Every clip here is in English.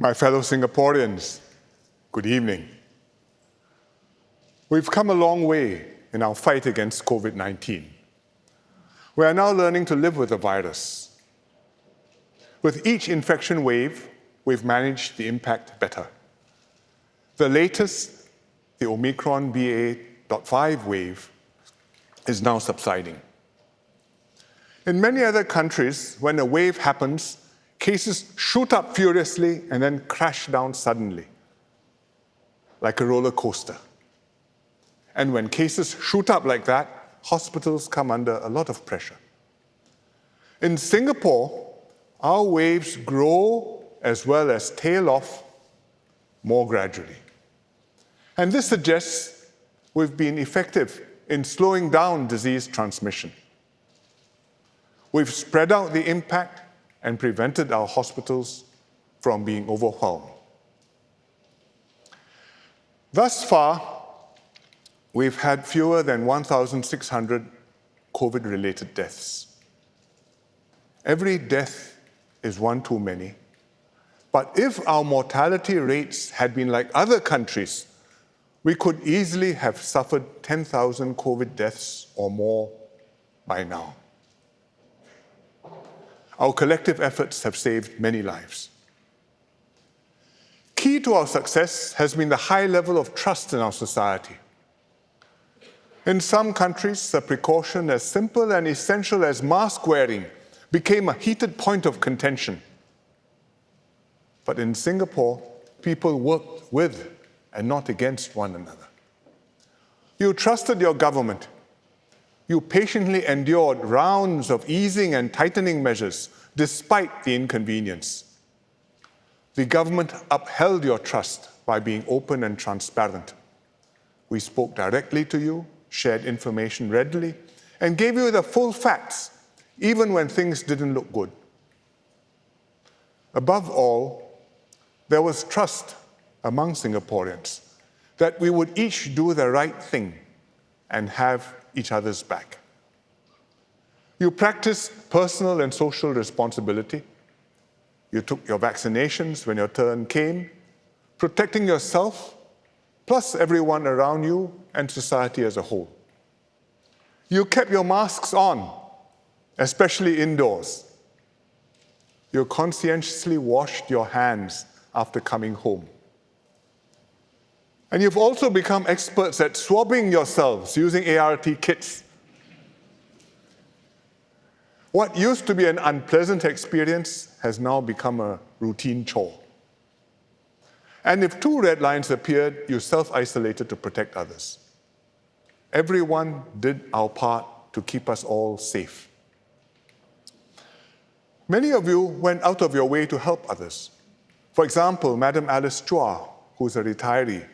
My fellow Singaporeans, good evening. We've come a long way in our fight against COVID-19. We are now learning to live with the virus. With each infection wave, we've managed the impact better. The latest, the Omicron BA.5 wave, is now subsiding. In many other countries, when a wave happens, cases shoot up furiously and then crash down suddenly, like a roller coaster. And when cases shoot up like that, hospitals come under a lot of pressure. In Singapore, our waves grow as well as tail off more gradually. And this suggests we've been effective in slowing down disease transmission. We've spread out the impact and prevented our hospitals from being overwhelmed. Thus far, we've had fewer than 1,600 COVID-related deaths. Every death is one too many. But if our mortality rates had been like other countries, we could easily have suffered 10,000 COVID deaths or more by now. Our collective efforts have saved many lives. Key to our success has been the high level of trust in our society. In some countries, a precaution as simple and essential as mask wearing became a heated point of contention. But in Singapore, people worked with and not against one another. You trusted your government. You patiently endured rounds of easing and tightening measures despite the inconvenience. The government upheld your trust by being open and transparent. We spoke directly to you, shared information readily, and gave you the full facts, even when things didn't look good. Above all, there was trust among Singaporeans that we would each do the right thing and have each other's back. You practiced personal and social responsibility. You took your vaccinations when your turn came, protecting yourself, plus everyone around you and society as a whole. You kept your masks on, especially indoors. You conscientiously washed your hands after coming home. And you've also become experts at swabbing yourselves using ART kits. What used to be an unpleasant experience has now become a routine chore. And if 2 red lines appeared, you self-isolated to protect others. Everyone did our part to keep us all safe. Many of you went out of your way to help others. For example, Madam Alice Chua, who's a retiree.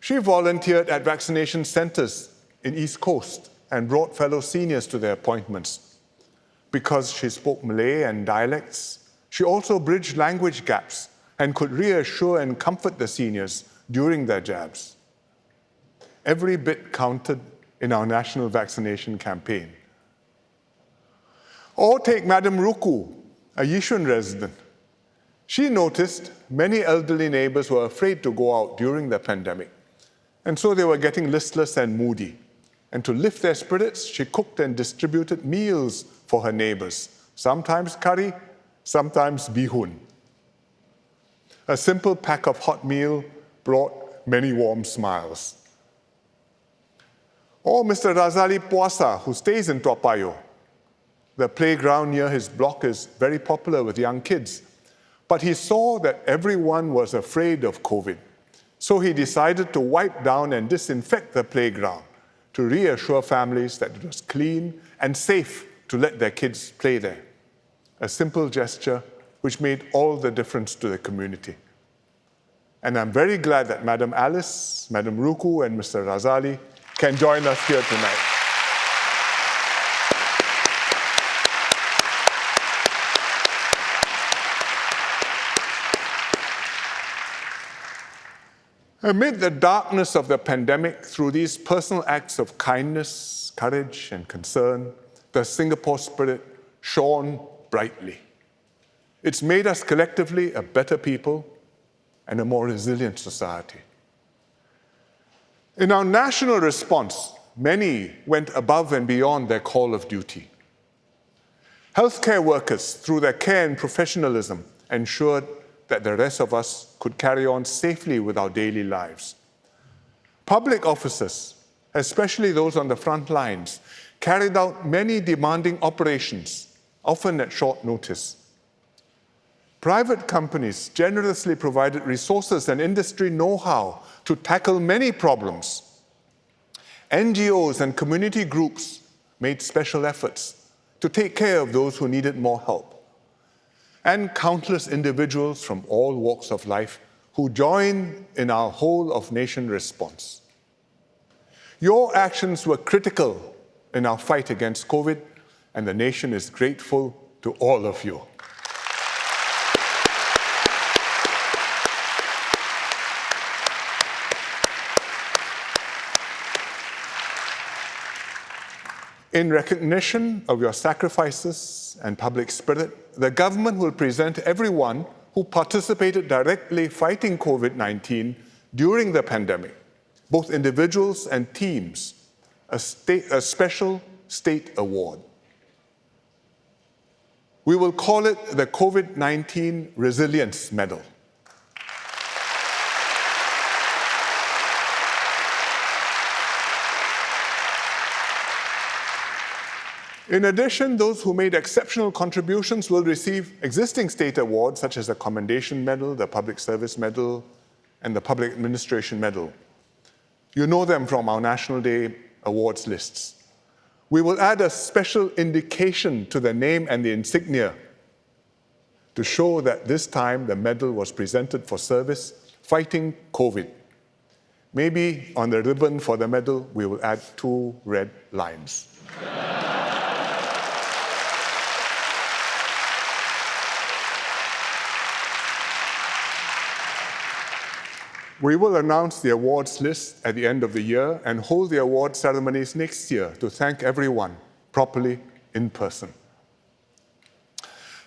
She volunteered at vaccination centers in East Coast and brought fellow seniors to their appointments. Because she spoke Malay and dialects, she also bridged language gaps and could reassure and comfort the seniors during their jabs. Every bit counted in our national vaccination campaign. Or take Madam Ruku, a Yishun resident. She noticed many elderly neighbors were afraid to go out during the pandemic, and so they were getting listless and moody. And to lift their spirits, she cooked and distributed meals for her neighbors, sometimes curry, sometimes bihun. A simple pack of hot meal brought many warm smiles. Or Mr. Razali Puasa, who stays in Toa Payoh. The playground near his block is very popular with young kids, but he saw that everyone was afraid of COVID. So he decided to wipe down and disinfect the playground to reassure families that it was clean and safe to let their kids play there. A simple gesture which made all the difference to the community. And I'm very glad that Madam Alice, Madam Ruku, and Mr. Razali can join us here tonight. Amid the darkness of the pandemic, through these personal acts of kindness, courage, and concern, the Singapore spirit shone brightly. It's made us collectively a better people and a more resilient society. In our national response, many went above and beyond their call of duty. Healthcare workers, through their care and professionalism, ensured that the rest of us could carry on safely with our daily lives. Public officers, especially those on the front lines, carried out many demanding operations, often at short notice. Private companies generously provided resources and industry know-how to tackle many problems. NGOs and community groups made special efforts to take care of those who needed more help. And countless individuals from all walks of life who joined in our whole-of-nation response. Your actions were critical in our fight against COVID, and the nation is grateful to all of you. In recognition of your sacrifices and public spirit, the government will present everyone who participated directly fighting COVID-19 during the pandemic, both individuals and teams, a special state award. We will call it the COVID-19 Resilience Medal. In addition, those who made exceptional contributions will receive existing state awards such as the Commendation Medal, the Public Service Medal, and the Public Administration Medal. You know them from our National Day awards lists. We will add a special indication to the name and the insignia to show that this time the medal was presented for service fighting COVID. Maybe on the ribbon for the medal, we will add 2 red lines. We will announce the awards list at the end of the year and hold the award ceremonies next year to thank everyone properly in person.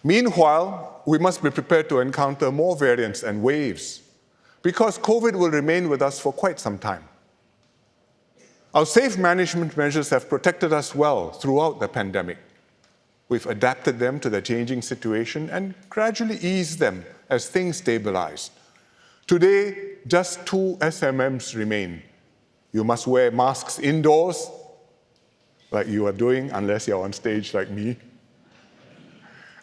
Meanwhile, we must be prepared to encounter more variants and waves because COVID will remain with us for quite some time. Our safe management measures have protected us well throughout the pandemic. We've adapted them to the changing situation and gradually eased them as things stabilize. Today, just 2 SMMs remain. You must wear masks indoors, like you are doing, unless you're on stage like me.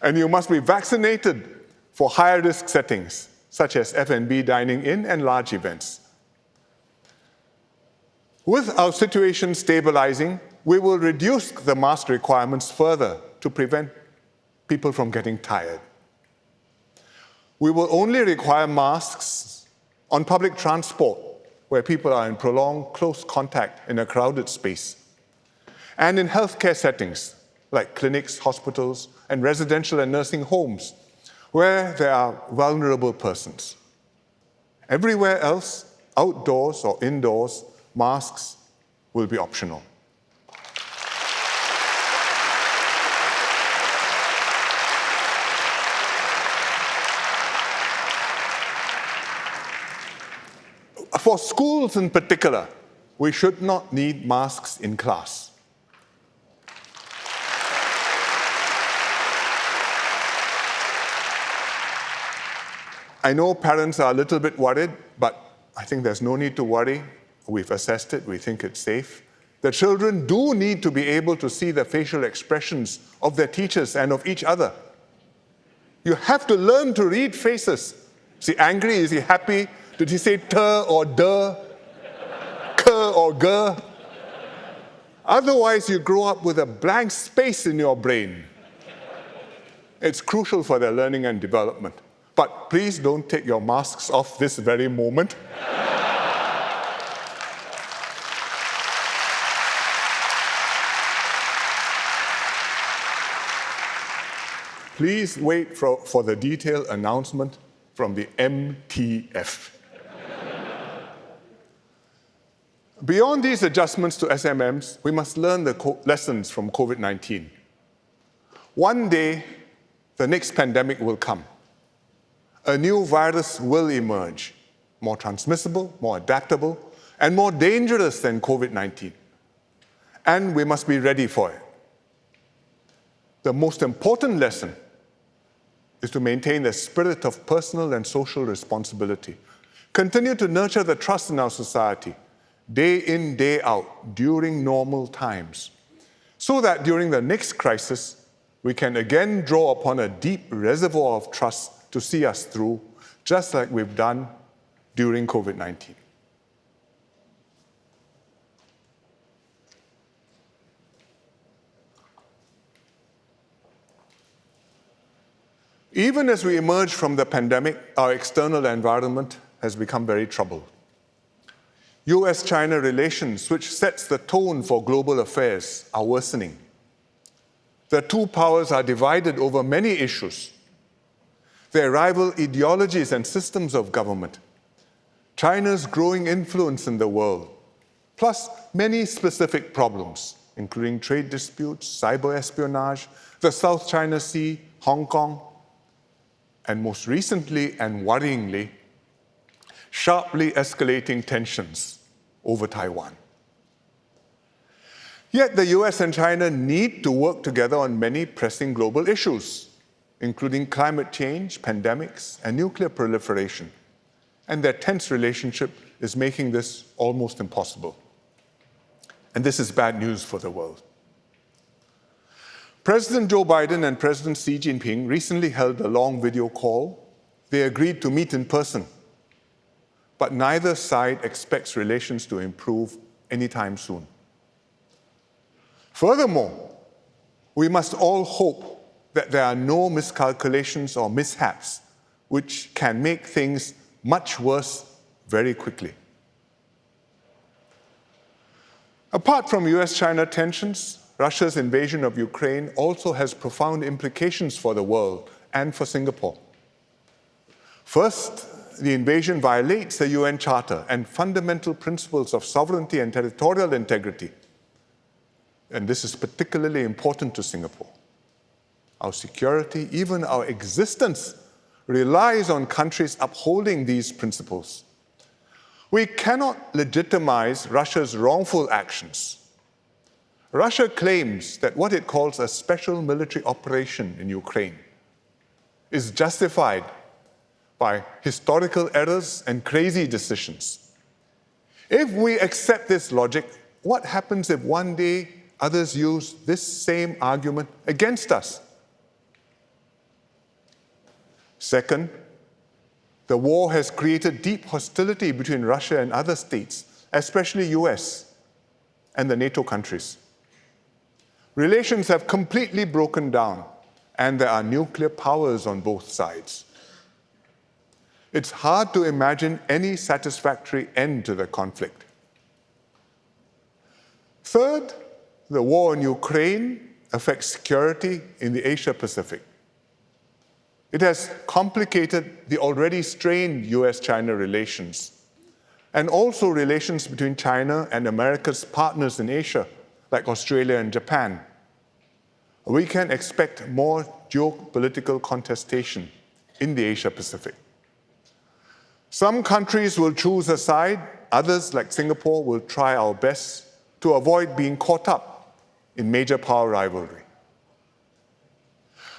And you must be vaccinated for higher risk settings, such as F&B dining in and large events. With our situation stabilizing, we will reduce the mask requirements further to prevent people from getting tired. We will only require masks on public transport, where people are in prolonged close contact in a crowded space, and in healthcare settings, like clinics, hospitals, and residential and nursing homes, where there are vulnerable persons. Everywhere else, outdoors or indoors, masks will be optional. For schools in particular, we should not need masks in class. I know parents are a little bit worried, but I think there's no need to worry. We've assessed it, we think it's safe. The children do need to be able to see the facial expressions of their teachers and of each other. You have to learn to read faces. Is he angry? Is he happy? Did he say ter or der? Ker or ger? Otherwise, you grow up with a blank space in your brain. It's crucial for their learning and development. But please don't take your masks off this very moment. Please wait for the detailed announcement from the MTF. Beyond these adjustments to SMMs, we must learn the lessons from COVID-19. One day, the next pandemic will come. A new virus will emerge, more transmissible, more adaptable, and more dangerous than COVID-19. And we must be ready for it. The most important lesson is to maintain a spirit of personal and social responsibility. Continue to nurture the trust in our society, day in, day out, during normal times, so that during the next crisis, we can again draw upon a deep reservoir of trust to see us through, just like we've done during COVID-19. Even as we emerge from the pandemic, our external environment has become very troubled. US-China relations, which sets the tone for global affairs, are worsening. The two powers are divided over many issues. Their rival ideologies and systems of government, China's growing influence in the world, plus many specific problems, including trade disputes, cyber espionage, the South China Sea, Hong Kong, and most recently and worryingly, sharply escalating tensions over Taiwan. Yet the US and China need to work together on many pressing global issues, including climate change, pandemics, and nuclear proliferation. And their tense relationship is making this almost impossible. And this is bad news for the world. President Joe Biden and President Xi Jinping recently held a long video call. They agreed to meet in person, but neither side expects relations to improve anytime soon. Furthermore, we must all hope that there are no miscalculations or mishaps which can make things much worse very quickly. Apart from US-China tensions, Russia's invasion of Ukraine also has profound implications for the world and for Singapore. First, the invasion violates the UN Charter and fundamental principles of sovereignty and territorial integrity. And this is particularly important to Singapore. Our security, even our existence, relies on countries upholding these principles. We cannot legitimize Russia's wrongful actions. Russia claims that what it calls a special military operation in Ukraine is justified by historical errors and crazy decisions. If we accept this logic, what happens if one day others use this same argument against us? Second, the war has created deep hostility between Russia and other states, especially US and the NATO countries. Relations have completely broken down, and there are nuclear powers on both sides. It's hard to imagine any satisfactory end to the conflict. Third, the war in Ukraine affects security in the Asia-Pacific. It has complicated the already strained US-China relations, and also relations between China and America's partners in Asia, like Australia and Japan. We can expect more geopolitical contestation in the Asia-Pacific. Some countries will choose a side, others, like Singapore, will try our best to avoid being caught up in major power rivalry.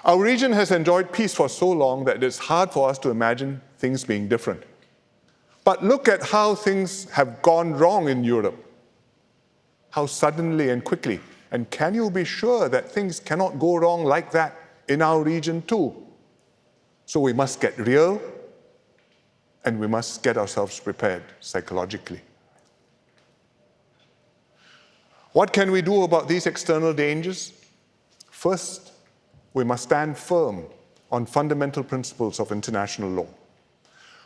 Our region has enjoyed peace for so long that it's hard for us to imagine things being different. But look at how things have gone wrong in Europe. How suddenly and quickly. And can you be sure that things cannot go wrong like that in our region too? So we must get real, and we must get ourselves prepared psychologically. What can we do about these external dangers? First, we must stand firm on fundamental principles of international law.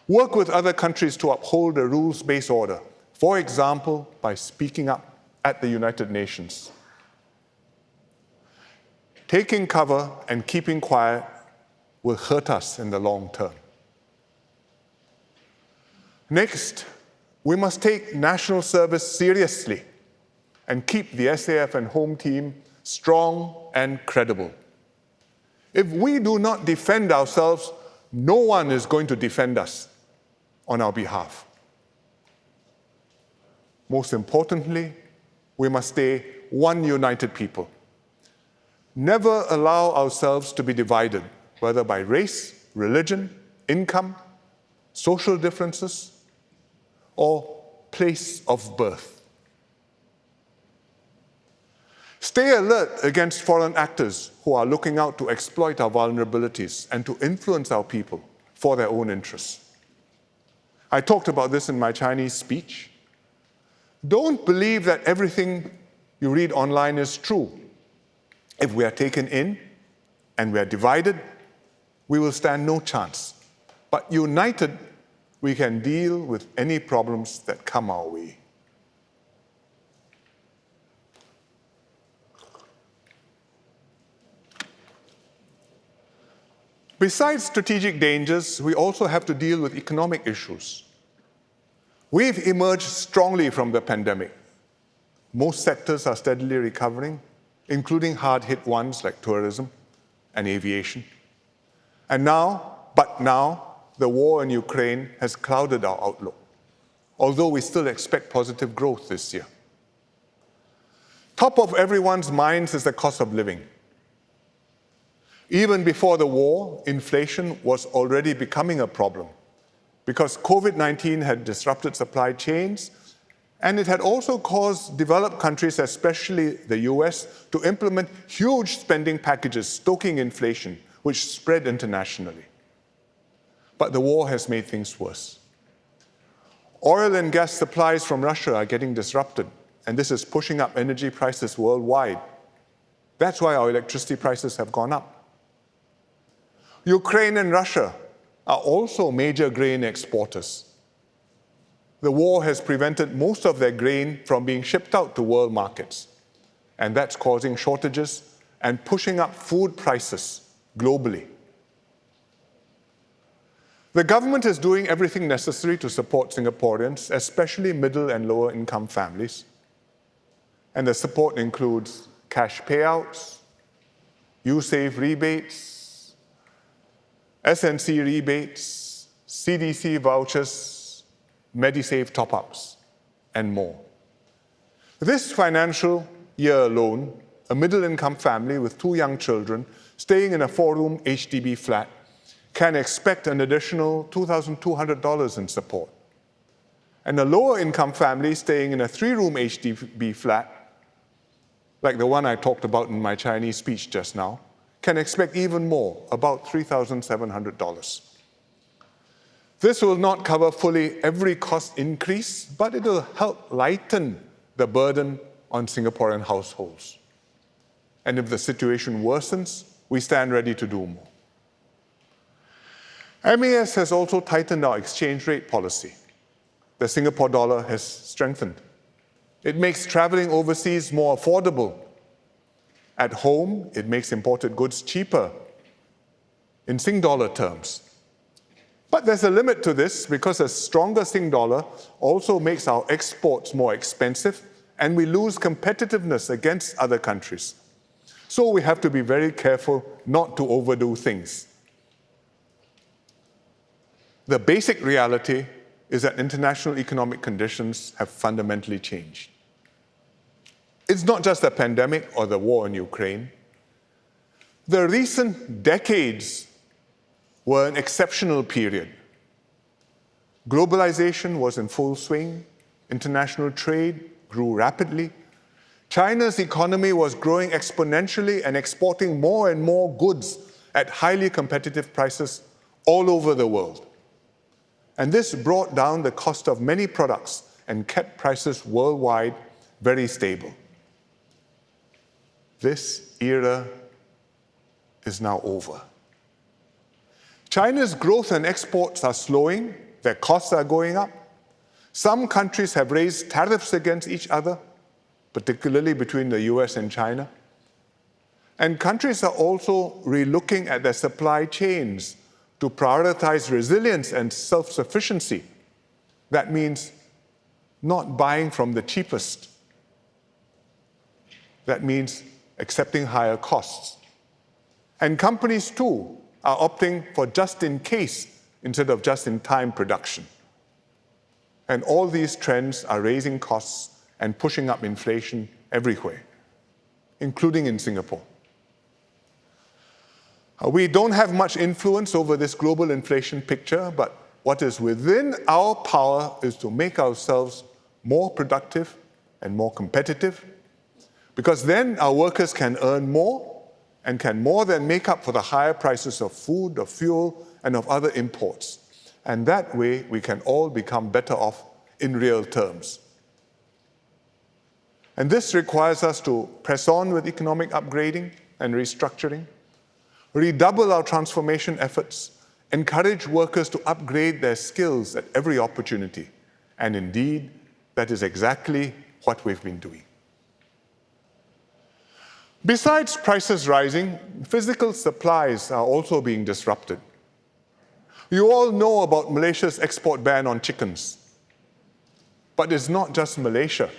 Work with other countries to uphold a rules-based order, for example, by speaking up at the United Nations. Taking cover and keeping quiet will hurt us in the long term. Next, we must take national service seriously and keep the SAF and home team strong and credible. If we do not defend ourselves, no one is going to defend us on our behalf. Most importantly, we must stay one united people. Never allow ourselves to be divided, whether by race, religion, income, social differences, or place of birth. Stay alert against foreign actors who are looking out to exploit our vulnerabilities and to influence our people for their own interests. I talked about this in my Chinese speech. Don't believe that everything you read online is true. If we are taken in and we are divided, we will stand no chance. But united, we can deal with any problems that come our way. Besides strategic dangers, we also have to deal with economic issues. We've emerged strongly from the pandemic. Most sectors are steadily recovering, including hard-hit ones like tourism and aviation. But now, the war in Ukraine has clouded our outlook, although we still expect positive growth this year. Top of everyone's minds is the cost of living. Even before the war, inflation was already becoming a problem because COVID-19 had disrupted supply chains, and it had also caused developed countries, especially the US, to implement huge spending packages, stoking inflation, which spread internationally. But the war has made things worse. Oil and gas supplies from Russia are getting disrupted, and this is pushing up energy prices worldwide. That's why our electricity prices have gone up. Ukraine and Russia are also major grain exporters. The war has prevented most of their grain from being shipped out to world markets, and that's causing shortages and pushing up food prices globally. The government is doing everything necessary to support Singaporeans, especially middle and lower income families. And the support includes cash payouts, U-Save rebates, SNC rebates, CDC vouchers, MediSave top-ups, and more. This financial year alone, a middle-income family with 2 young children staying in a 4-room HDB flat can expect an additional $2,200 in support. And a lower-income family staying in a 3-room HDB flat, like the one I talked about in my Chinese speech just now, can expect even more, about $3,700. This will not cover fully every cost increase, but it will help lighten the burden on Singaporean households. And if the situation worsens, we stand ready to do more. MAS has also tightened our exchange rate policy. The Singapore dollar has strengthened. It makes traveling overseas more affordable. At home, it makes imported goods cheaper in Sing dollar terms. But there's a limit to this because a stronger Sing dollar also makes our exports more expensive and we lose competitiveness against other countries. So we have to be very careful not to overdo things. The basic reality is that international economic conditions have fundamentally changed. It's not just the pandemic or the war in Ukraine. The recent decades were an exceptional period. Globalization was in full swing. International trade grew rapidly. China's economy was growing exponentially and exporting more and more goods at highly competitive prices all over the world. And this brought down the cost of many products and kept prices worldwide very stable. This era is now over. China's growth and exports are slowing, their costs are going up. Some countries have raised tariffs against each other, particularly between the US and China. And countries are also relooking at their supply chains to prioritize resilience and self-sufficiency. That means not buying from the cheapest. That means accepting higher costs. And companies too are opting for just-in-case instead of just-in-time production. And all these trends are raising costs and pushing up inflation everywhere, including in Singapore. We don't have much influence over this global inflation picture, but what is within our power is to make ourselves more productive and more competitive, because then our workers can earn more and can more than make up for the higher prices of food, of fuel, and of other imports. And that way, we can all become better off in real terms. And this requires us to press on with economic upgrading and restructuring, redouble our transformation efforts, encourage workers to upgrade their skills at every opportunity. And indeed, that is exactly what we've been doing. Besides prices rising, physical supplies are also being disrupted. You all know about Malaysia's export ban on chickens. But it's not just Malaysia.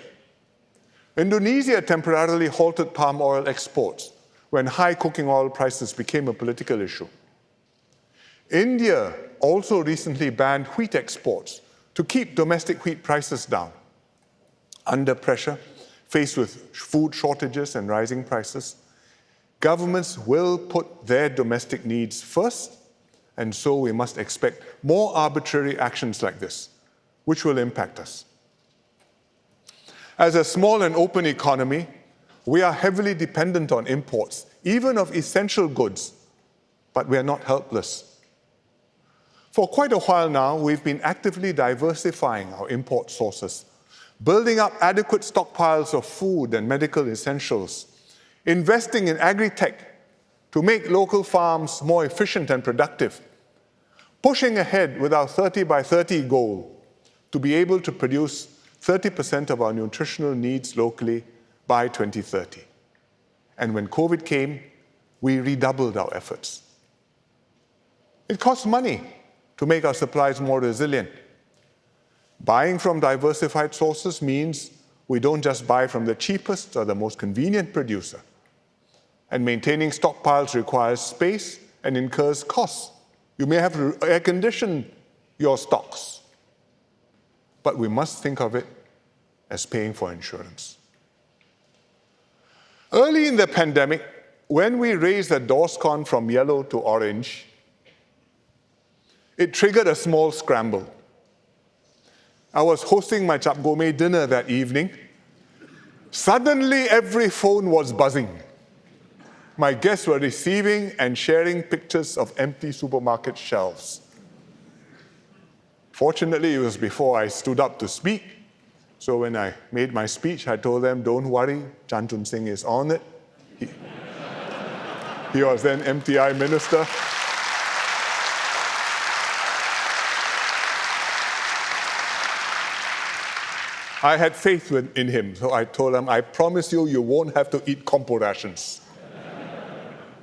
Indonesia temporarily halted palm oil exports when high cooking oil prices became a political issue. India also recently banned wheat exports to keep domestic wheat prices down. Under pressure, faced with food shortages and rising prices, governments will put their domestic needs first, and so we must expect more arbitrary actions like this, which will impact us. As a small and open economy, we are heavily dependent on imports, even of essential goods, but we are not helpless. For quite a while now, we've been actively diversifying our import sources, building up adequate stockpiles of food and medical essentials, investing in agri-tech to make local farms more efficient and productive, pushing ahead with our 30 by 30 goal to be able to produce 30% of our nutritional needs locally by 2030. And when COVID came, we redoubled our efforts. It costs money to make our supplies more resilient. Buying from diversified sources means we don't just buy from the cheapest or the most convenient producer. And maintaining stockpiles requires space and incurs costs. You may have to air condition your stocks. But we must think of it as paying for insurance. Early in the pandemic, when we raised the DORSCON from yellow to orange, it triggered a small scramble. I was hosting my Chap Gourmet dinner that evening. Suddenly, every phone was buzzing. My guests were receiving and sharing pictures of empty supermarket shelves. Fortunately, it was before I stood up to speak. So when I made my speech, I told them, don't worry, Chan Chun Sing is on it. He was then MTI minister. I had faith in him, so I told him, I promise you, you won't have to eat compo rations.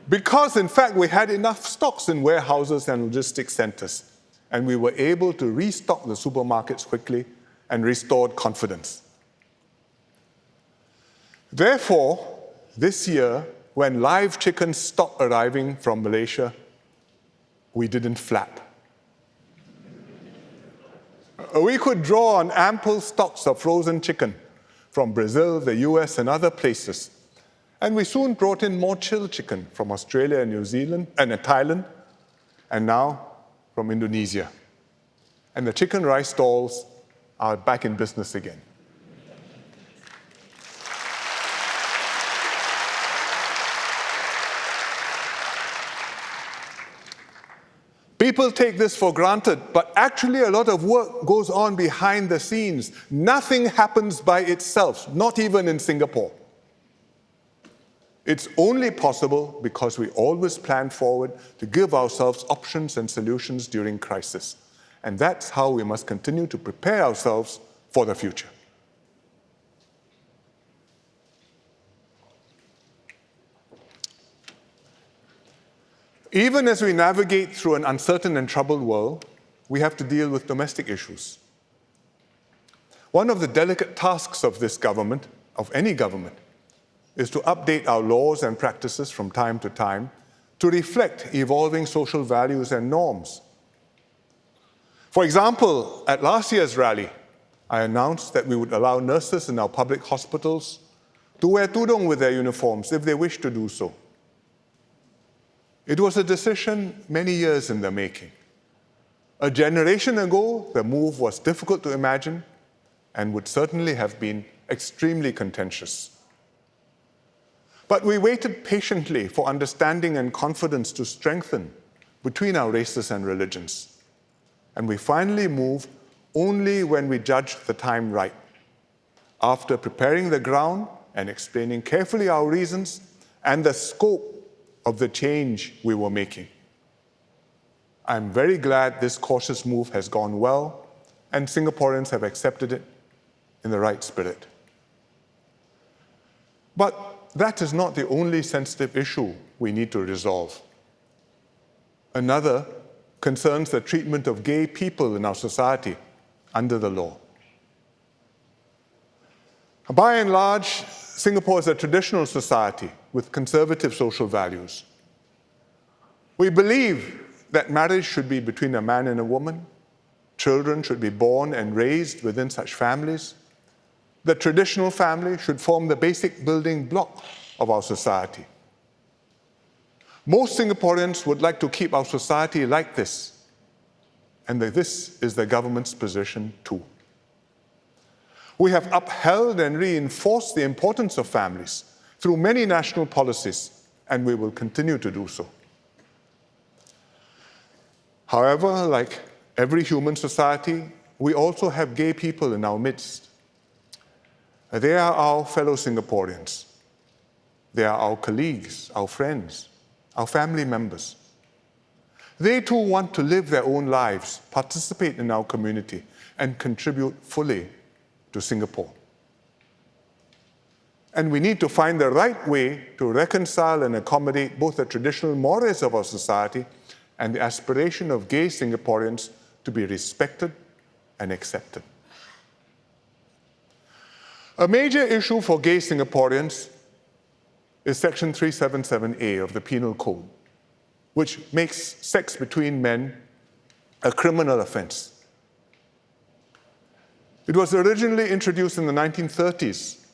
Because, in fact, we had enough stocks in warehouses and logistics centers, and we were able to restock the supermarkets quickly and restored confidence. Therefore, this year, when live chickens stopped arriving from Malaysia, we didn't flap. We could draw on ample stocks of frozen chicken from Brazil, the US, and other places. And we soon brought in more chilled chicken from Australia and New Zealand and Thailand, and now from Indonesia. And the chicken rice stalls are back in business again. People take this for granted, but actually a lot of work goes on behind the scenes. Nothing happens by itself, not even in Singapore. It's only possible because we always plan forward to give ourselves options and solutions during crisis. And that's how we must continue to prepare ourselves for the future. Even as we navigate through an uncertain and troubled world, we have to deal with domestic issues. One of the delicate tasks of this government, of any government, is to update our laws and practices from time to time to reflect evolving social values and norms. For example, at last year's rally, I announced that we would allow nurses in our public hospitals to wear tudung with their uniforms if they wish to do so. It was a decision many years in the making. A generation ago, the move was difficult to imagine and would certainly have been extremely contentious. But we waited patiently for understanding and confidence to strengthen between our races and religions. And we finally moved only when we judged the time right, after preparing the ground and explaining carefully our reasons and the scope of the change we were making. I'm very glad this cautious move has gone well and Singaporeans have accepted it in the right spirit. But that is not the only sensitive issue we need to resolve. Another concerns the treatment of gay people in our society under the law. By and large, Singapore is a traditional society with conservative social values. We believe that marriage should be between a man and a woman. Children should be born and raised within such families. The traditional family should form the basic building block of our society. Most Singaporeans would like to keep our society like this, and this is the government's position too. We have upheld and reinforced the importance of families through many national policies, and we will continue to do so. However, like every human society, we also have gay people in our midst. They are our fellow Singaporeans. They are our colleagues, our friends, our family members. They too want to live their own lives, participate in our community, and contribute fully to Singapore. And we need to find the right way to reconcile and accommodate both the traditional mores of our society and the aspiration of gay Singaporeans to be respected and accepted. A major issue for gay Singaporeans is Section 377A of the Penal Code, which makes sex between men a criminal offense. It was originally introduced in the 1930s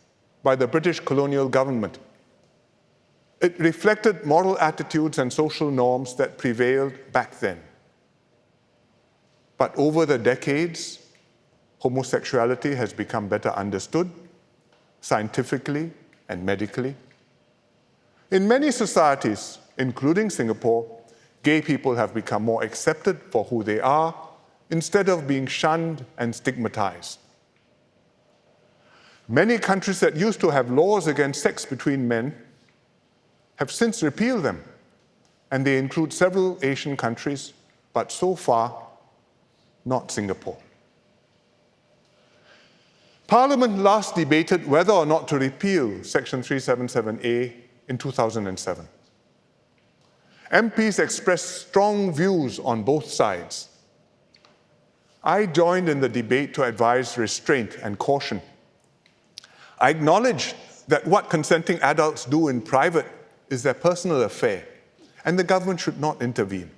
by the British colonial government. It reflected moral attitudes and social norms that prevailed back then. But over the decades, homosexuality has become better understood, scientifically and medically. In many societies, including Singapore, gay people have become more accepted for who they are instead of being shunned and stigmatized. Many countries that used to have laws against sex between men have since repealed them, and they include several Asian countries, but so far, not Singapore. Parliament last debated whether or not to repeal Section 377A in 2007. MPs expressed strong views on both sides. I joined in the debate to advise restraint and caution. I acknowledge that what consenting adults do in private is their personal affair, and the government should not intervene.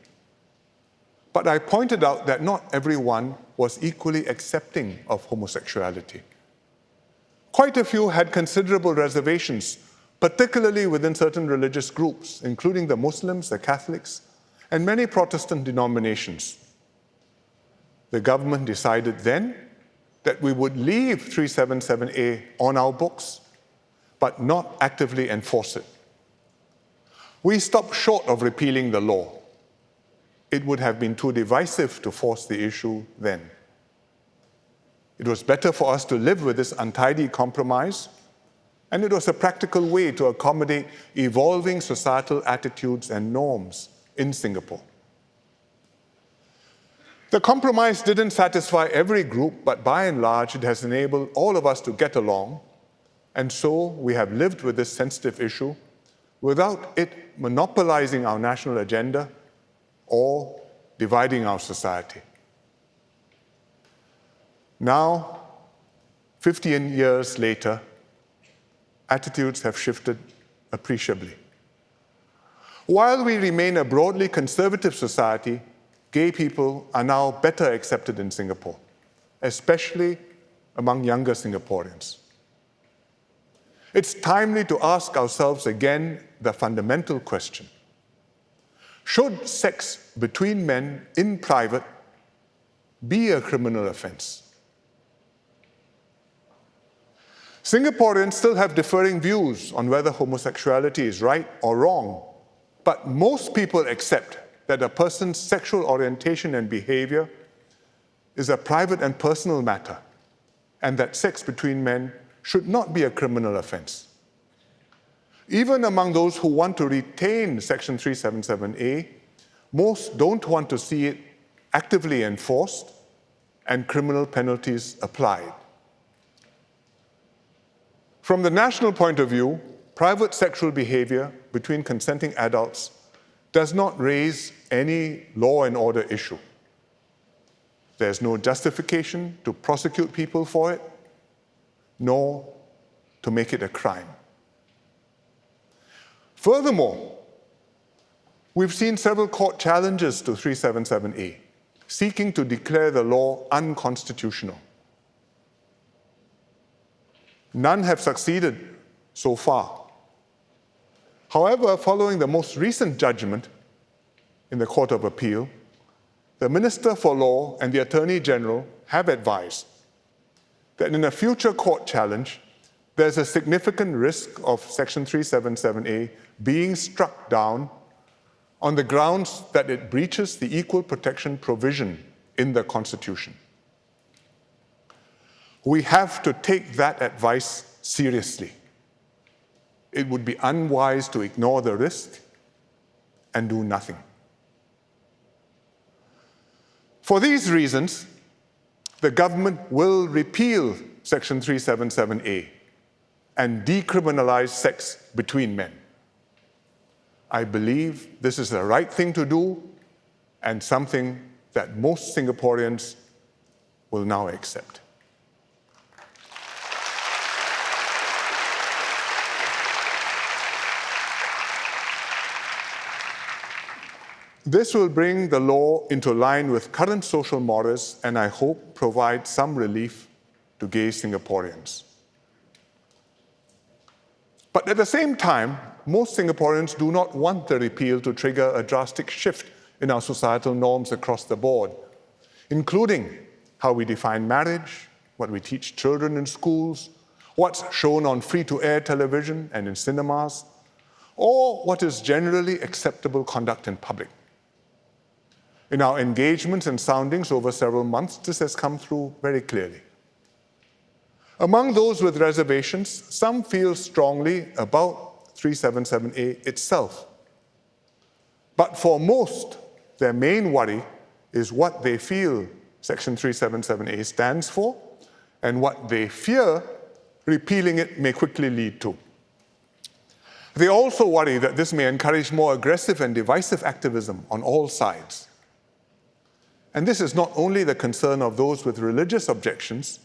But I pointed out that not everyone was equally accepting of homosexuality. Quite a few had considerable reservations, particularly within certain religious groups, including the Muslims, the Catholics, and many Protestant denominations. The government decided then that we would leave 377A on our books, but not actively enforce it. We stopped short of repealing the law. It would have been too divisive to force the issue then. It was better for us to live with this untidy compromise, and it was a practical way to accommodate evolving societal attitudes and norms in Singapore. The compromise didn't satisfy every group, but by and large, it has enabled all of us to get along, and so we have lived with this sensitive issue without it monopolizing our national agenda or dividing our society. Now, 15 years later, attitudes have shifted appreciably. While we remain a broadly conservative society, gay people are now better accepted in Singapore, especially among younger Singaporeans. It's timely to ask ourselves again the fundamental question: should sex between men in private be a criminal offense? Singaporeans still have differing views on whether homosexuality is right or wrong, but most people accept that a person's sexual orientation and behavior is a private and personal matter, and that sex between men should not be a criminal offense. Even among those who want to retain Section 377A, most don't want to see it actively enforced and criminal penalties applied. From the national point of view, private sexual behavior between consenting adults does not raise any law and order issue. There's no justification to prosecute people for it, nor to make it a crime. Furthermore, we've seen several court challenges to 377A, seeking to declare the law unconstitutional. None have succeeded so far. However, following the most recent judgment in the Court of Appeal, the Minister for Law and the Attorney General have advised that in a future court challenge, there's a significant risk of Section 377A being struck down on the grounds that it breaches the equal protection provision in the Constitution. We have to take that advice seriously. It would be unwise to ignore the risk and do nothing. For these reasons, the government will repeal Section 377A and decriminalize sex between men. I believe this is the right thing to do and something that most Singaporeans will now accept. This will bring the law into line with current social mores and I hope provide some relief to gay Singaporeans. But at the same time, most Singaporeans do not want the repeal to trigger a drastic shift in our societal norms across the board, including how we define marriage, what we teach children in schools, what's shown on free-to-air television and in cinemas, or what is generally acceptable conduct in public. In our engagements and soundings over several months, this has come through very clearly. Among those with reservations, some feel strongly about 377A itself. But for most, their main worry is what they feel Section 377A stands for and what they fear repealing it may quickly lead to. They also worry that this may encourage more aggressive and divisive activism on all sides. And this is not only the concern of those with religious objections,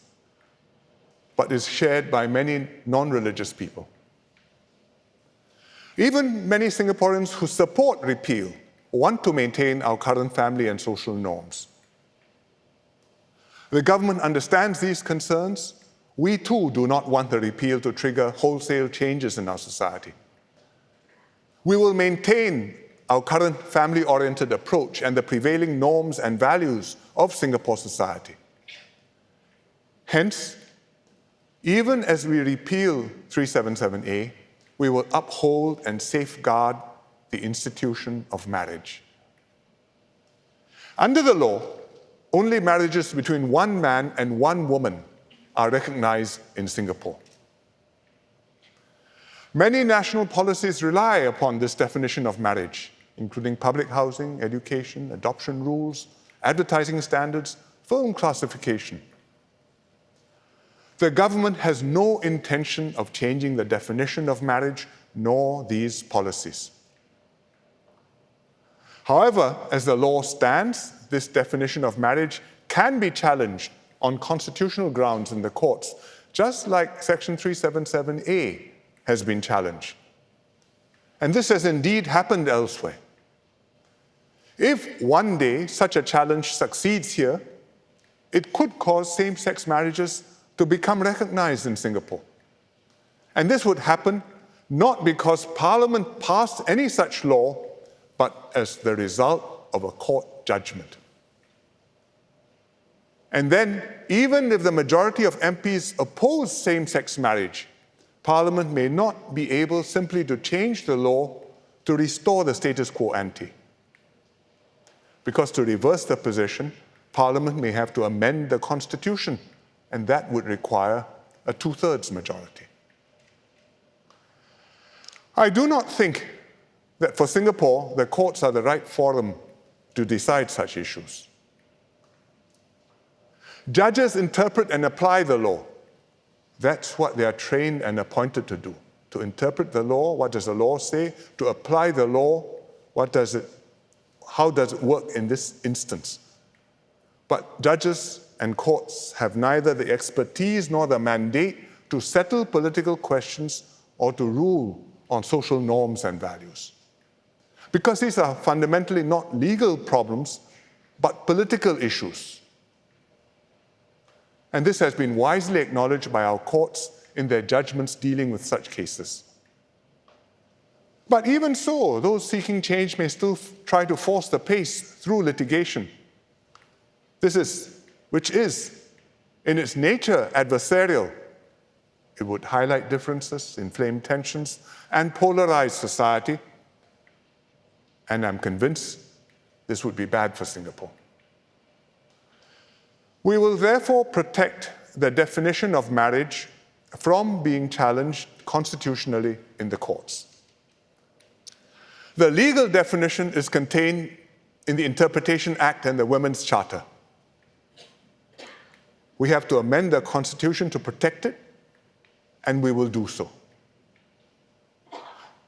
but is shared by many non-religious people. Even many Singaporeans who support repeal want to maintain our current family and social norms. The government understands these concerns. We too do not want the repeal to trigger wholesale changes in our society. We will maintain our current family-oriented approach and the prevailing norms and values of Singapore society. Hence, even as we repeal 377A, we will uphold and safeguard the institution of marriage. Under the law, only marriages between one man and one woman are recognized in Singapore. Many national policies rely upon this definition of marriage, including public housing, education, adoption rules, advertising standards, film classification. The government has no intention of changing the definition of marriage, nor these policies. However, as the law stands, this definition of marriage can be challenged on constitutional grounds in the courts, just like Section 377A has been challenged. And this has indeed happened elsewhere. If one day such a challenge succeeds here, it could cause same-sex marriages to become recognized in Singapore. And this would happen not because Parliament passed any such law, but as the result of a court judgment. And then, even if the majority of MPs oppose same-sex marriage, Parliament may not be able simply to change the law to restore the status quo ante. Because to reverse the position, Parliament may have to amend the Constitution, and that would require a two-thirds majority. I do not think that for Singapore, the courts are the right forum to decide such issues. Judges interpret and apply the law. That's what they are trained and appointed to do. To interpret the law, what does the law say? To apply the law, how does it work in this instance? But judges and courts have neither the expertise nor the mandate to settle political questions or to rule on social norms and values. Because these are fundamentally not legal problems, but political issues. And this has been wisely acknowledged by our courts in their judgments dealing with such cases. But even so, those seeking change may still try to force the pace through litigation. Which is, in its nature, adversarial. It would highlight differences, inflame tensions, and polarize society. And I'm convinced this would be bad for Singapore. We will therefore protect the definition of marriage from being challenged constitutionally in the courts. The legal definition is contained in the Interpretation Act and the Women's Charter. We have to amend the Constitution to protect it, and we will do so.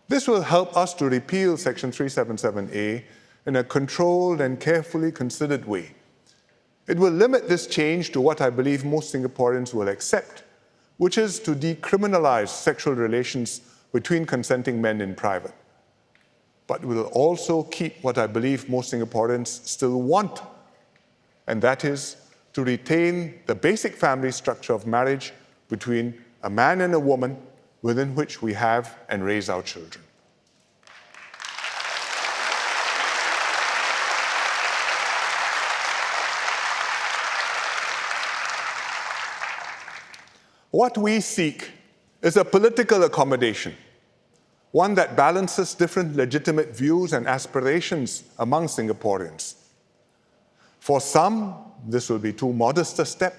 This will help us to repeal Section 377A in a controlled and carefully considered way. It will limit this change to what I believe most Singaporeans will accept, which is to decriminalize sexual relations between consenting men in private. But will also keep what I believe most Singaporeans still want, and that is to retain the basic family structure of marriage between a man and a woman within which we have and raise our children. What we seek is a political accommodation, one that balances different legitimate views and aspirations among Singaporeans. For some, this will be too modest a step.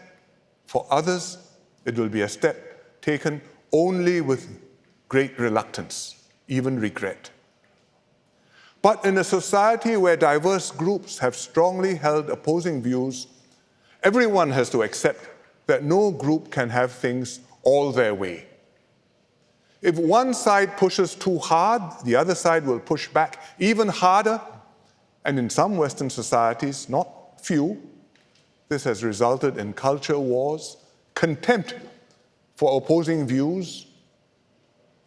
For others, it will be a step taken only with great reluctance, even regret. But in a society where diverse groups have strongly held opposing views, everyone has to accept that no group can have things all their way. If one side pushes too hard, the other side will push back even harder. And in some Western societies, not few, this has resulted in culture wars, contempt for opposing views,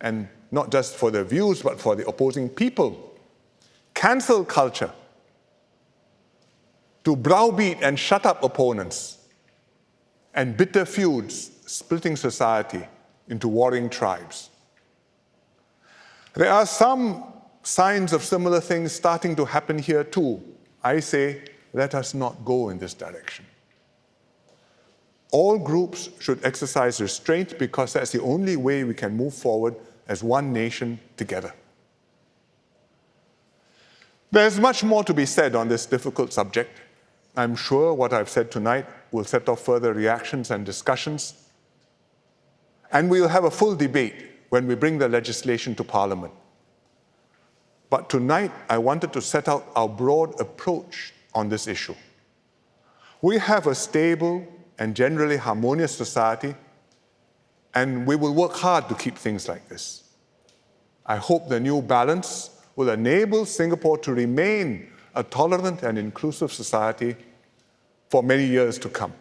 and not just for the views, but for the opposing people. Cancel culture, to browbeat and shut up opponents, and bitter feuds splitting society into warring tribes. There are some signs of similar things starting to happen here too. I say, let us not go in this direction. All groups should exercise restraint because that's the only way we can move forward as one nation together. There's much more to be said on this difficult subject. I'm sure what I've said tonight will set off further reactions and discussions. And we'll have a full debate when we bring the legislation to Parliament. But tonight, I wanted to set out our broad approach on this issue. We have a stable and generally harmonious society, and we will work hard to keep things like this. I hope the new balance will enable Singapore to remain a tolerant and inclusive society for many years to come.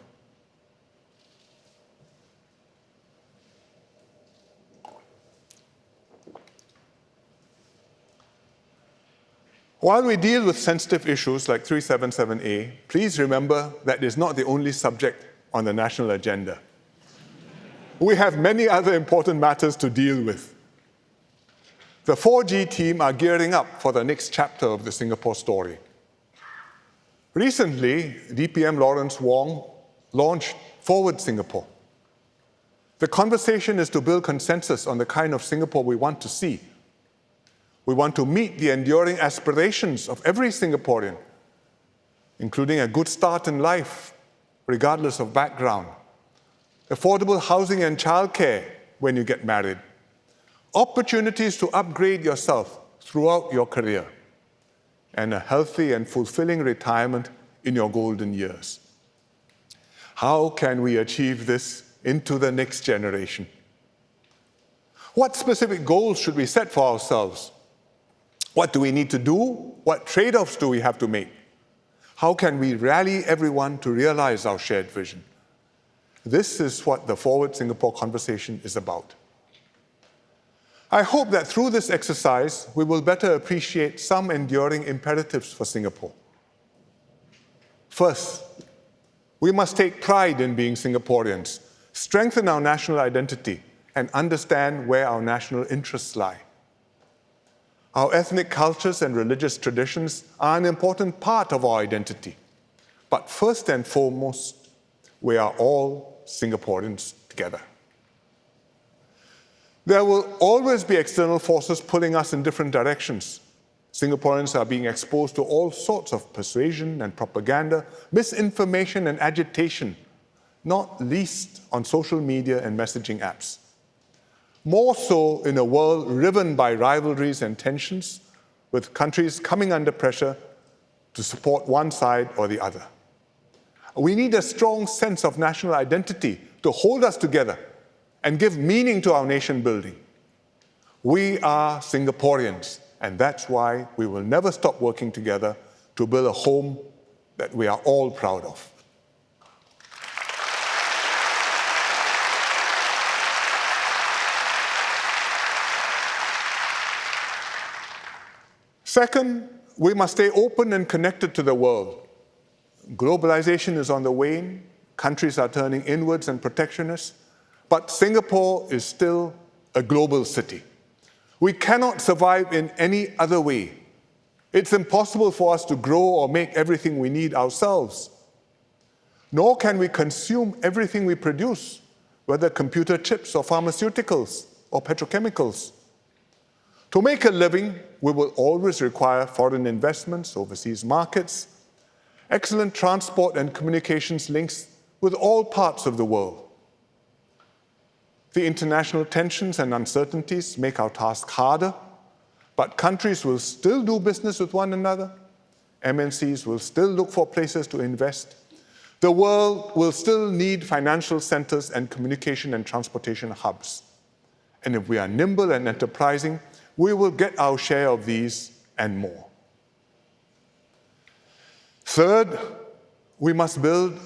While we deal with sensitive issues like 377A, please remember that it is not the only subject on the national agenda. We have many other important matters to deal with. The 4G team are gearing up for the next chapter of the Singapore story. Recently, DPM Lawrence Wong launched Forward Singapore. The conversation is to build consensus on the kind of Singapore we want to see. We want to meet the enduring aspirations of every Singaporean, including a good start in life, regardless of background, affordable housing and childcare when you get married, opportunities to upgrade yourself throughout your career, and a healthy and fulfilling retirement in your golden years. How can we achieve this into the next generation? What specific goals should we set for ourselves? What do we need to do? What trade-offs do we have to make? How can we rally everyone to realize our shared vision? This is what the Forward Singapore conversation is about. I hope that through this exercise, we will better appreciate some enduring imperatives for Singapore. First, we must take pride in being Singaporeans, strengthen our national identity, and understand where our national interests lie. Our ethnic cultures and religious traditions are an important part of our identity. But first and foremost, we are all Singaporeans together. There will always be external forces pulling us in different directions. Singaporeans are being exposed to all sorts of persuasion and propaganda, misinformation and agitation, not least on social media and messaging apps. More so in a world riven by rivalries and tensions, with countries coming under pressure to support one side or the other. We need a strong sense of national identity to hold us together and give meaning to our nation building. We are Singaporeans, and that's why we will never stop working together to build a home that we are all proud of. Second, we must stay open and connected to the world. Globalization is on the wane, countries are turning inwards and protectionist, but Singapore is still a global city. We cannot survive in any other way. It's impossible for us to grow or make everything we need ourselves. Nor can we consume everything we produce, whether computer chips or pharmaceuticals or petrochemicals. To make a living, we will always require foreign investments, overseas markets, excellent transport and communications links with all parts of the world. The international tensions and uncertainties make our task harder, but countries will still do business with one another. MNCs will still look for places to invest. The world will still need financial centers and communication and transportation hubs. And if we are nimble and enterprising, we will get our share of these and more. Third, we must build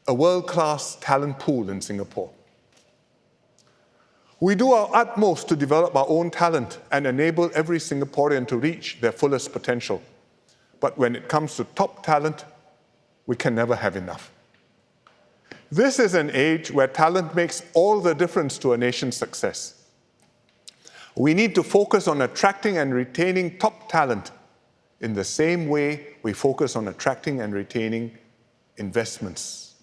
a world-class talent pool in Singapore. We do our utmost to develop our own talent and enable every Singaporean to reach their fullest potential. But when it comes to top talent, we can never have enough. This is an age where talent makes all the difference to a nation's success. We need to focus on attracting and retaining top talent in the same way we focus on attracting and retaining investments.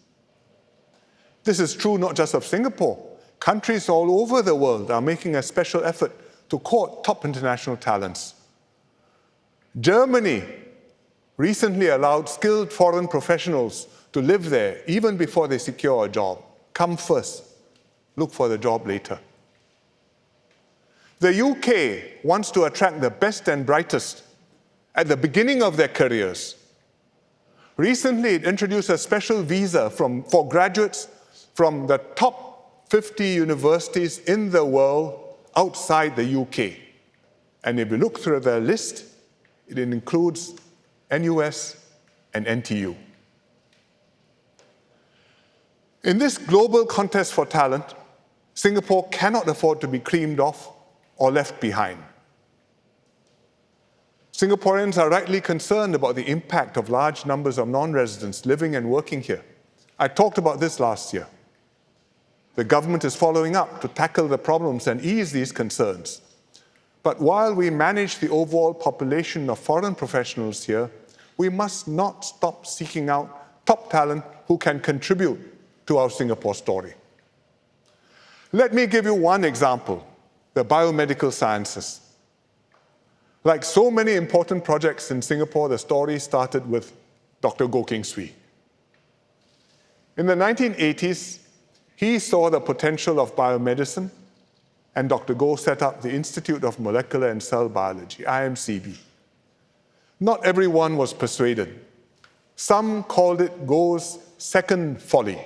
This is true not just of Singapore. Countries all over the world are making a special effort to court top international talents. Germany recently allowed skilled foreign professionals to live there even before they secure a job. Come first, look for the job later. The UK wants to attract the best and brightest at the beginning of their careers. Recently, it introduced a special visa for graduates from the top 50 universities in the world outside the UK. And if you look through the list, it includes NUS and NTU. In this global contest for talent, Singapore cannot afford to be creamed off or left behind. Singaporeans are rightly concerned about the impact of large numbers of non-residents living and working here. I talked about this last year. The government is following up to tackle the problems and ease these concerns. But while we manage the overall population of foreign professionals here, we must not stop seeking out top talent who can contribute to our Singapore story. Let me give you one example, the biomedical sciences. Like so many important projects in Singapore, the story started with Dr. Goh Keng Swee. In the 1980s, he saw the potential of biomedicine, and Dr. Goh set up the Institute of Molecular and Cell Biology, IMCB. Not everyone was persuaded. Some called it Goh's second folly,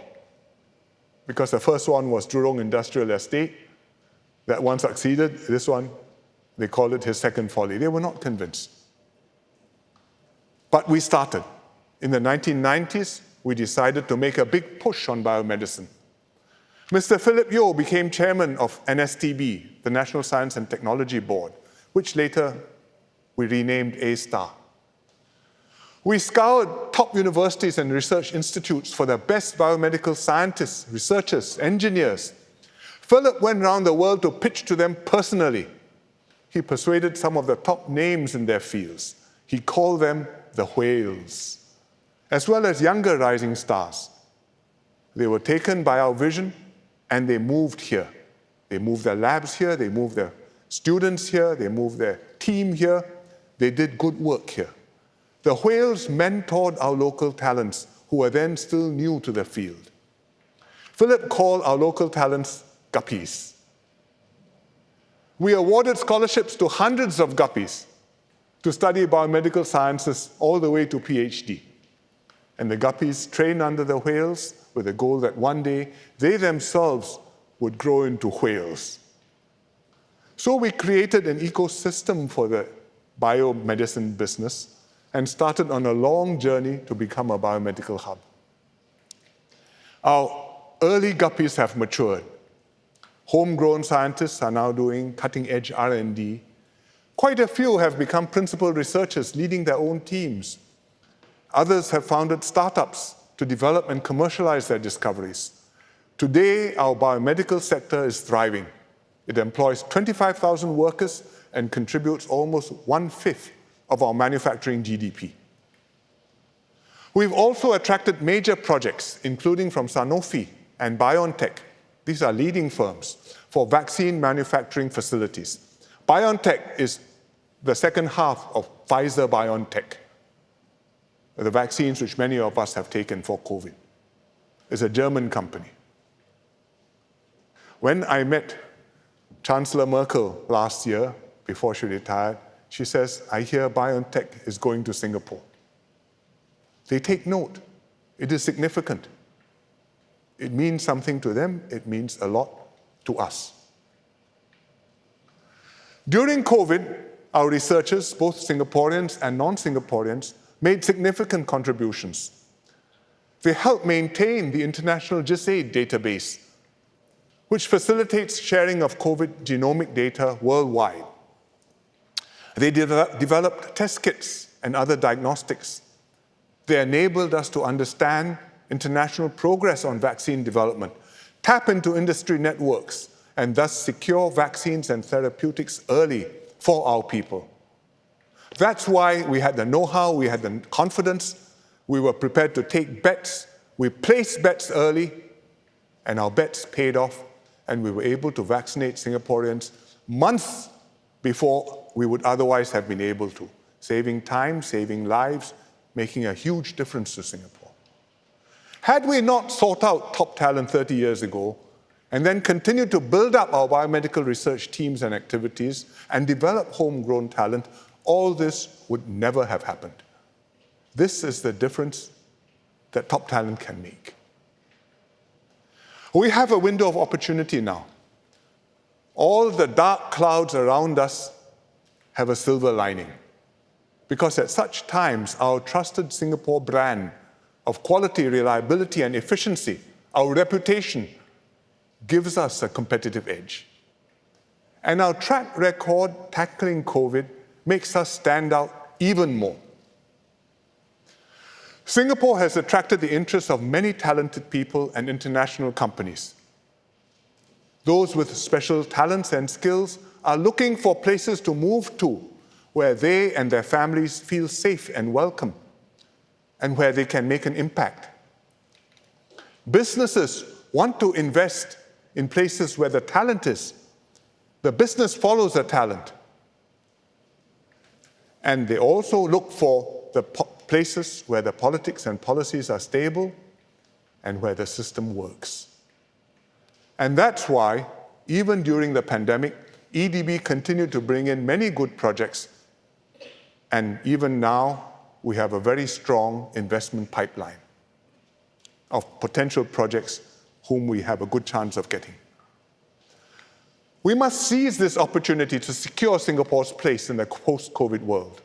because the first one was Jurong Industrial Estate. That one succeeded. This one, they called it his second folly. They were not convinced. But we started. In the 1990s, we decided to make a big push on biomedicine. Mr. Philip Yeo became chairman of NSTB, the National Science and Technology Board, which later we renamed A-STAR. We scoured top universities and research institutes for the best biomedical scientists, researchers, engineers. Philip went around the world to pitch to them personally. He persuaded some of the top names in their fields. He called them the whales, as well as younger rising stars. They were taken by our vision and they moved here. They moved their labs here, they moved their students here, they moved their team here. They did good work here. The whales mentored our local talents who were then still new to the field. Philip called our local talents guppies. We awarded scholarships to hundreds of guppies to study biomedical sciences all the way to PhD. And the guppies trained under the whales with the goal that one day they themselves would grow into whales. So we created an ecosystem for the biomedicine business and started on a long journey to become a biomedical hub. Our early guppies have matured. Homegrown scientists are now doing cutting-edge R&D. Quite a few have become principal researchers, leading their own teams. Others have founded startups to develop and commercialize their discoveries. Today, our biomedical sector is thriving. It employs 25,000 workers and contributes almost 1/5 of our manufacturing GDP. We've also attracted major projects, including from Sanofi and BioNTech. These are leading firms for vaccine manufacturing facilities. BioNTech is the second half of Pfizer-BioNTech, the vaccines which many of us have taken for COVID. It's a German company. When I met Chancellor Merkel last year, before she retired, she says, I hear BioNTech is going to Singapore. They take note. It is significant. It means something to them. It means a lot to us. During COVID, our researchers, both Singaporeans and non-Singaporeans, made significant contributions. They helped maintain the international GISAID database, which facilitates sharing of COVID genomic data worldwide. They developed test kits and other diagnostics. They enabled us to understand international progress on vaccine development, tap into industry networks, and thus secure vaccines and therapeutics early for our people. That's why we had the know-how, we had the confidence, we were prepared to take bets, we placed bets early, and our bets paid off, and we were able to vaccinate Singaporeans months before we would otherwise have been able to, saving time, saving lives, making a huge difference to Singapore. Had we not sought out top talent 30 years ago, and then continued to build up our biomedical research teams and activities and develop homegrown talent, all this would never have happened. This is the difference that top talent can make. We have a window of opportunity now. All the dark clouds around us have a silver lining, because at such times, our trusted Singapore brand of quality, reliability, and efficiency, our reputation, gives us a competitive edge. And our track record tackling COVID makes us stand out even more. Singapore has attracted the interest of many talented people and international companies. Those with special talents and skills are looking for places to move to where they and their families feel safe and welcome, and where they can make an impact. Businesses want to invest in places where the talent is. The business follows the talent. And they also look for the places where the politics and policies are stable and where the system works. And that's why, even during the pandemic, EDB continued to bring in many good projects. And even now, we have a very strong investment pipeline of potential projects whom we have a good chance of getting. We must seize this opportunity to secure Singapore's place in the post-COVID world.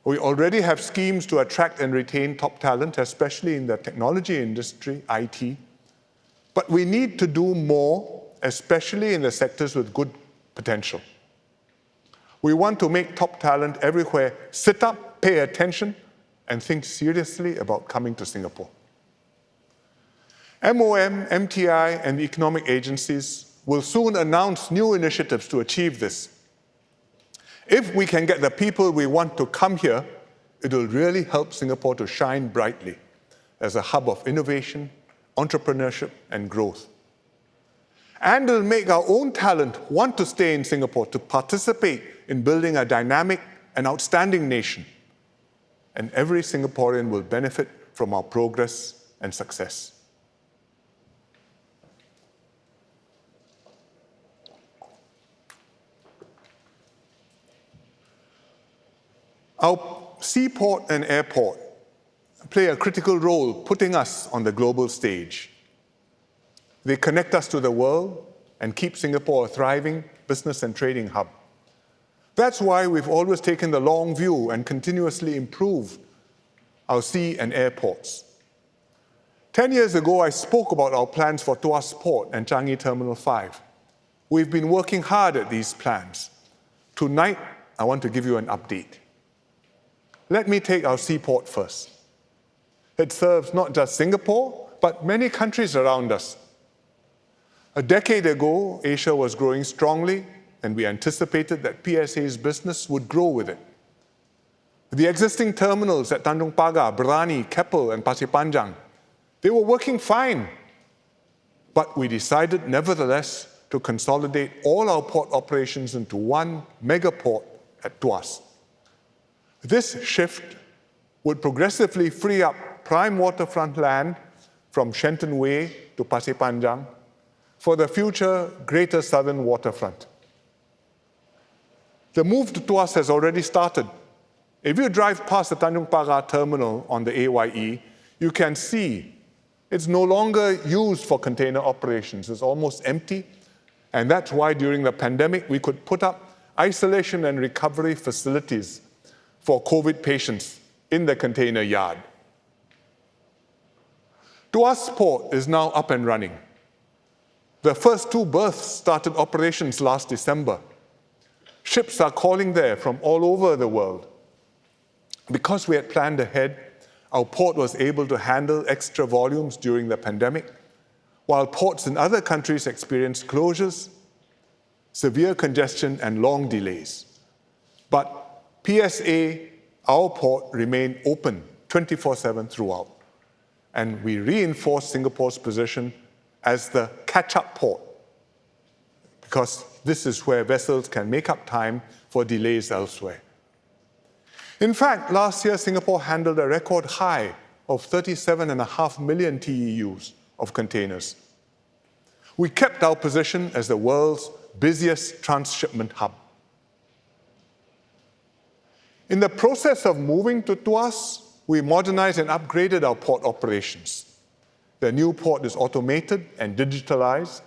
We already have schemes to attract and retain top talent, especially in the technology industry, IT. But we need to do more, especially in the sectors with good potential. We want to make top talent everywhere sit up, pay attention, and think seriously about coming to Singapore. MOM, MTI, and the economic agencies will soon announce new initiatives to achieve this. If we can get the people we want to come here, it will really help Singapore to shine brightly as a hub of innovation, entrepreneurship, and growth. And it will make our own talent want to stay in Singapore to participate in building a dynamic and outstanding nation. And every Singaporean will benefit from our progress and success. Our seaport and airport play a critical role putting us on the global stage. They connect us to the world and keep Singapore a thriving business and trading hub. That's why we've always taken the long view and continuously improved our sea and airports. 10 years ago, I spoke about our plans for Tuas Port and Changi Terminal 5. We've been working hard at these plans. Tonight, I want to give you an update. Let me take our seaport first. It serves not just Singapore, but many countries around us. A decade ago, Asia was growing strongly, and we anticipated that PSA's business would grow with it. The existing terminals at Tanjong Pagar, Brani, Keppel, and Pasir Panjang, they were working fine. But we decided, nevertheless, to consolidate all our port operations into one mega port at Tuas. This shift would progressively free up prime waterfront land from Shenton Way to Pasir Panjang for the future Greater Southern Waterfront. The move to Tuas has already started. If you drive past the Tanjong Pagar terminal on the AYE, you can see it's no longer used for container operations. It's almost empty. And that's why during the pandemic, we could put up isolation and recovery facilities for COVID patients in the container yard. Tuas Port is now up and running. The first 2 berths started operations last December. Ships are calling there from all over the world. Because we had planned ahead, our port was able to handle extra volumes during the pandemic, while ports in other countries experienced closures, severe congestion, and long delays. But PSA, our port, remained open 24/7 throughout. And we reinforced Singapore's position as the catch-up port, because this is where vessels can make up time for delays elsewhere. In fact, last year, Singapore handled a record high of 37.5 million TEUs of containers. We kept our position as the world's busiest transshipment hub. In the process of moving to Tuas, we modernized and upgraded our port operations. The new port is automated and digitalized.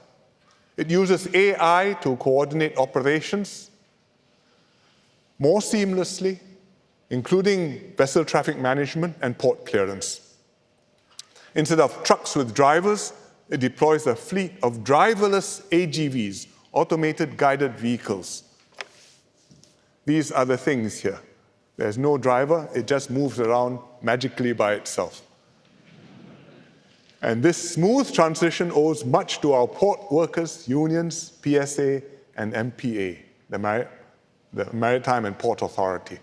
It uses AI to coordinate operations more seamlessly, including vessel traffic management and port clearance. Instead of trucks with drivers, it deploys a fleet of driverless AGVs, automated guided vehicles. These are the things here. There's no driver, it just moves around magically by itself. And this smooth transition owes much to our port workers, unions, PSA, and MPA, the Maritime and Port Authority.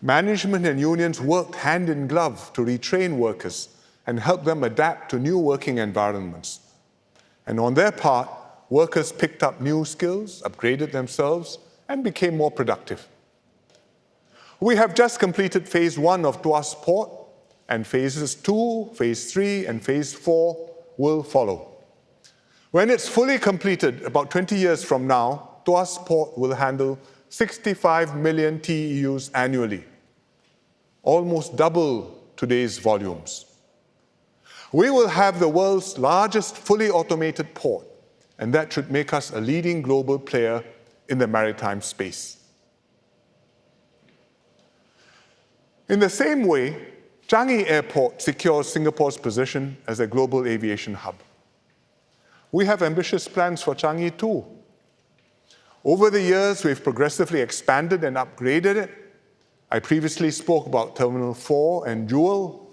Management and unions worked hand in glove to retrain workers and help them adapt to new working environments. And on their part, workers picked up new skills, upgraded themselves, and became more productive. We have just completed phase 1 of Tuas Port, and phases 2, phase 3, and phase 4 will follow. When it's fully completed, about 20 years from now, Tuas Port will handle 65 million TEUs annually, almost double today's volumes. We will have the world's largest fully automated port, and that should make us a leading global player in the maritime space. In the same way, Changi Airport secures Singapore's position as a global aviation hub. We have ambitious plans for Changi too. Over the years, we've progressively expanded and upgraded it. I previously spoke about Terminal 4 and Jewel,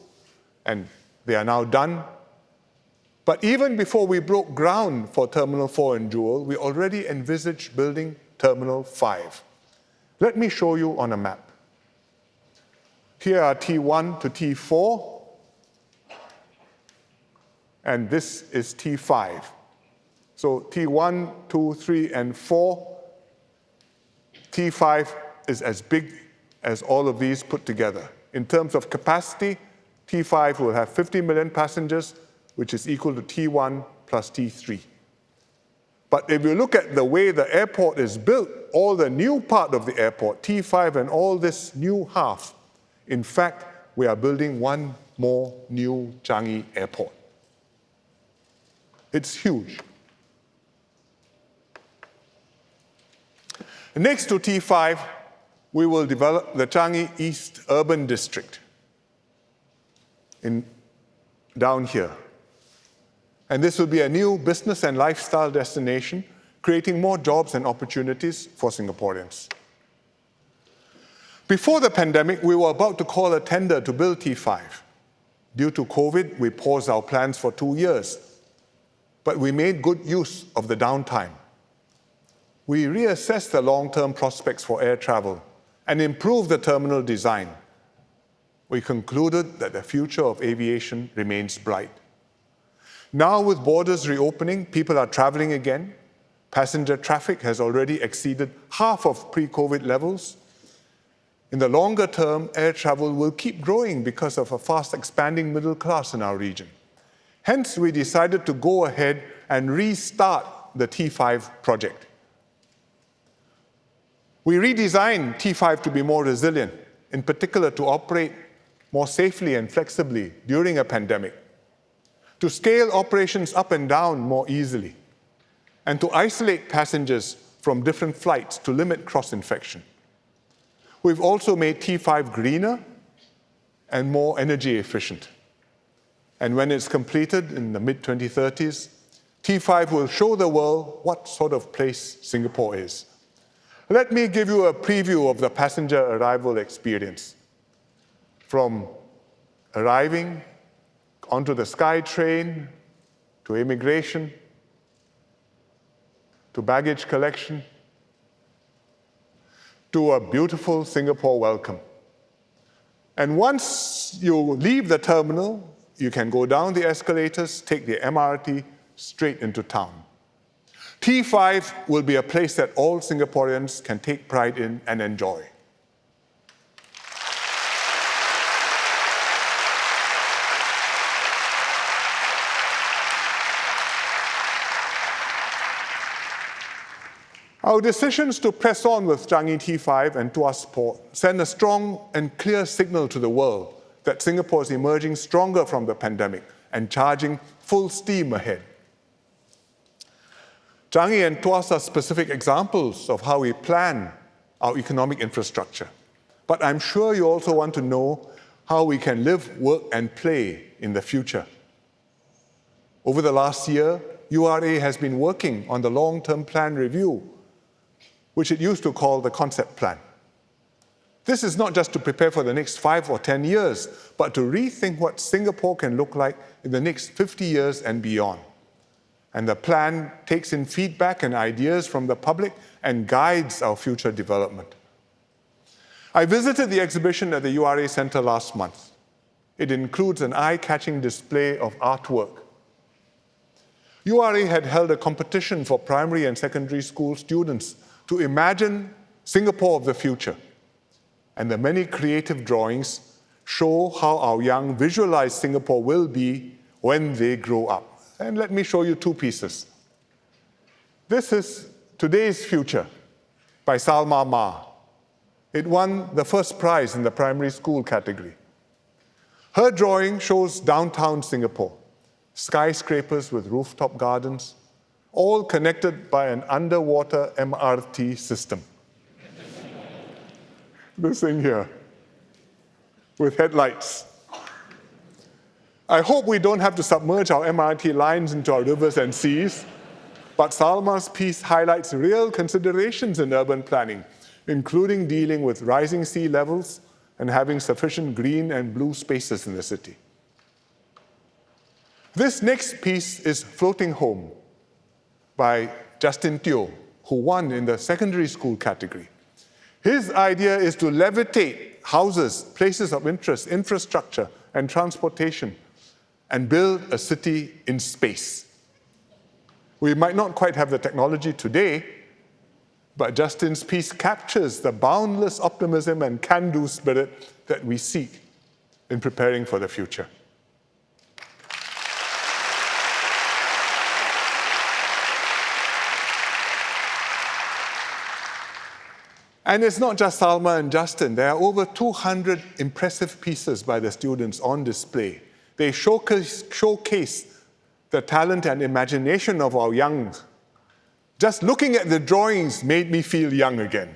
and they are now done. But even before we broke ground for Terminal 4 and Jewel, we already envisaged building Terminal 5. Let me show you on a map. Here are T1 to T4, and this is T5. So T1, 2, 3, and 4. T5 is as big as all of these put together. In terms of capacity, T5 will have 50 million passengers, which is equal to T1 plus T3. But if you look at the way the airport is built, all the new part of the airport, T5 and all this new half, in fact, we are building one more new Changi airport. It's huge. Next to T5, we will develop the Changi East Urban District down here. And this will be a new business and lifestyle destination, creating more jobs and opportunities for Singaporeans. Before the pandemic, we were about to call a tender to build T5. Due to COVID, we paused our plans for 2 years, but we made good use of the downtime. We reassessed the long-term prospects for air travel and improved the terminal design. We concluded that the future of aviation remains bright. Now, with borders reopening, people are traveling again. Passenger traffic has already exceeded half of pre-COVID levels. In the longer term, air travel will keep growing because of a fast expanding middle class in our region. Hence, we decided to go ahead and restart the T5 project. We redesigned T5 to be more resilient, in particular to operate more safely and flexibly during a pandemic, to scale operations up and down more easily, and to isolate passengers from different flights to limit cross-infection. We've also made T5 greener and more energy efficient. And when it's completed in the mid-2030s, T5 will show the world what sort of place Singapore is. Let me give you a preview of the passenger arrival experience. From arriving onto the SkyTrain, to immigration, to baggage collection, to a beautiful Singapore welcome. And once you leave the terminal, you can go down the escalators, take the MRT straight into town. T5 will be a place that all Singaporeans can take pride in and enjoy. Our decisions to press on with Changi T5 and Tuas Port send a strong and clear signal to the world that Singapore is emerging stronger from the pandemic and charging full steam ahead. Changi and Tuas are specific examples of how we plan our economic infrastructure. But I'm sure you also want to know how we can live, work, and play in the future. Over the last year, URA has been working on the long-term plan review, which it used to call the concept plan. This is not just to prepare for the next 5 or 10 years, but to rethink what Singapore can look like in the next 50 years and beyond. And the plan takes in feedback and ideas from the public and guides our future development. I visited the exhibition at the URA Centre last month. It includes an eye-catching display of artwork. URA had held a competition for primary and secondary school students to imagine Singapore of the future. And the many creative drawings show how our young visualize Singapore will be when they grow up. And let me show you 2 pieces. This is Today's Future by Salma Ma. It won the first prize in the primary school category. Her drawing shows downtown Singapore, skyscrapers with rooftop gardens, all connected by an underwater MRT system. This thing here, with headlights. I hope we don't have to submerge our MRT lines into our rivers and seas, but Salma's piece highlights real considerations in urban planning, including dealing with rising sea levels and having sufficient green and blue spaces in the city. This next piece is Floating Home by Justin Teo, who won in the secondary school category. His idea is to levitate houses, places of interest, infrastructure, and transportation, and build a city in space. We might not quite have the technology today, but Justin's piece captures the boundless optimism and can-do spirit that we seek in preparing for the future. And it's not just Salma and Justin. There are over 200 impressive pieces by the students on display. They showcase the talent and imagination of our young. Just looking at the drawings made me feel young again.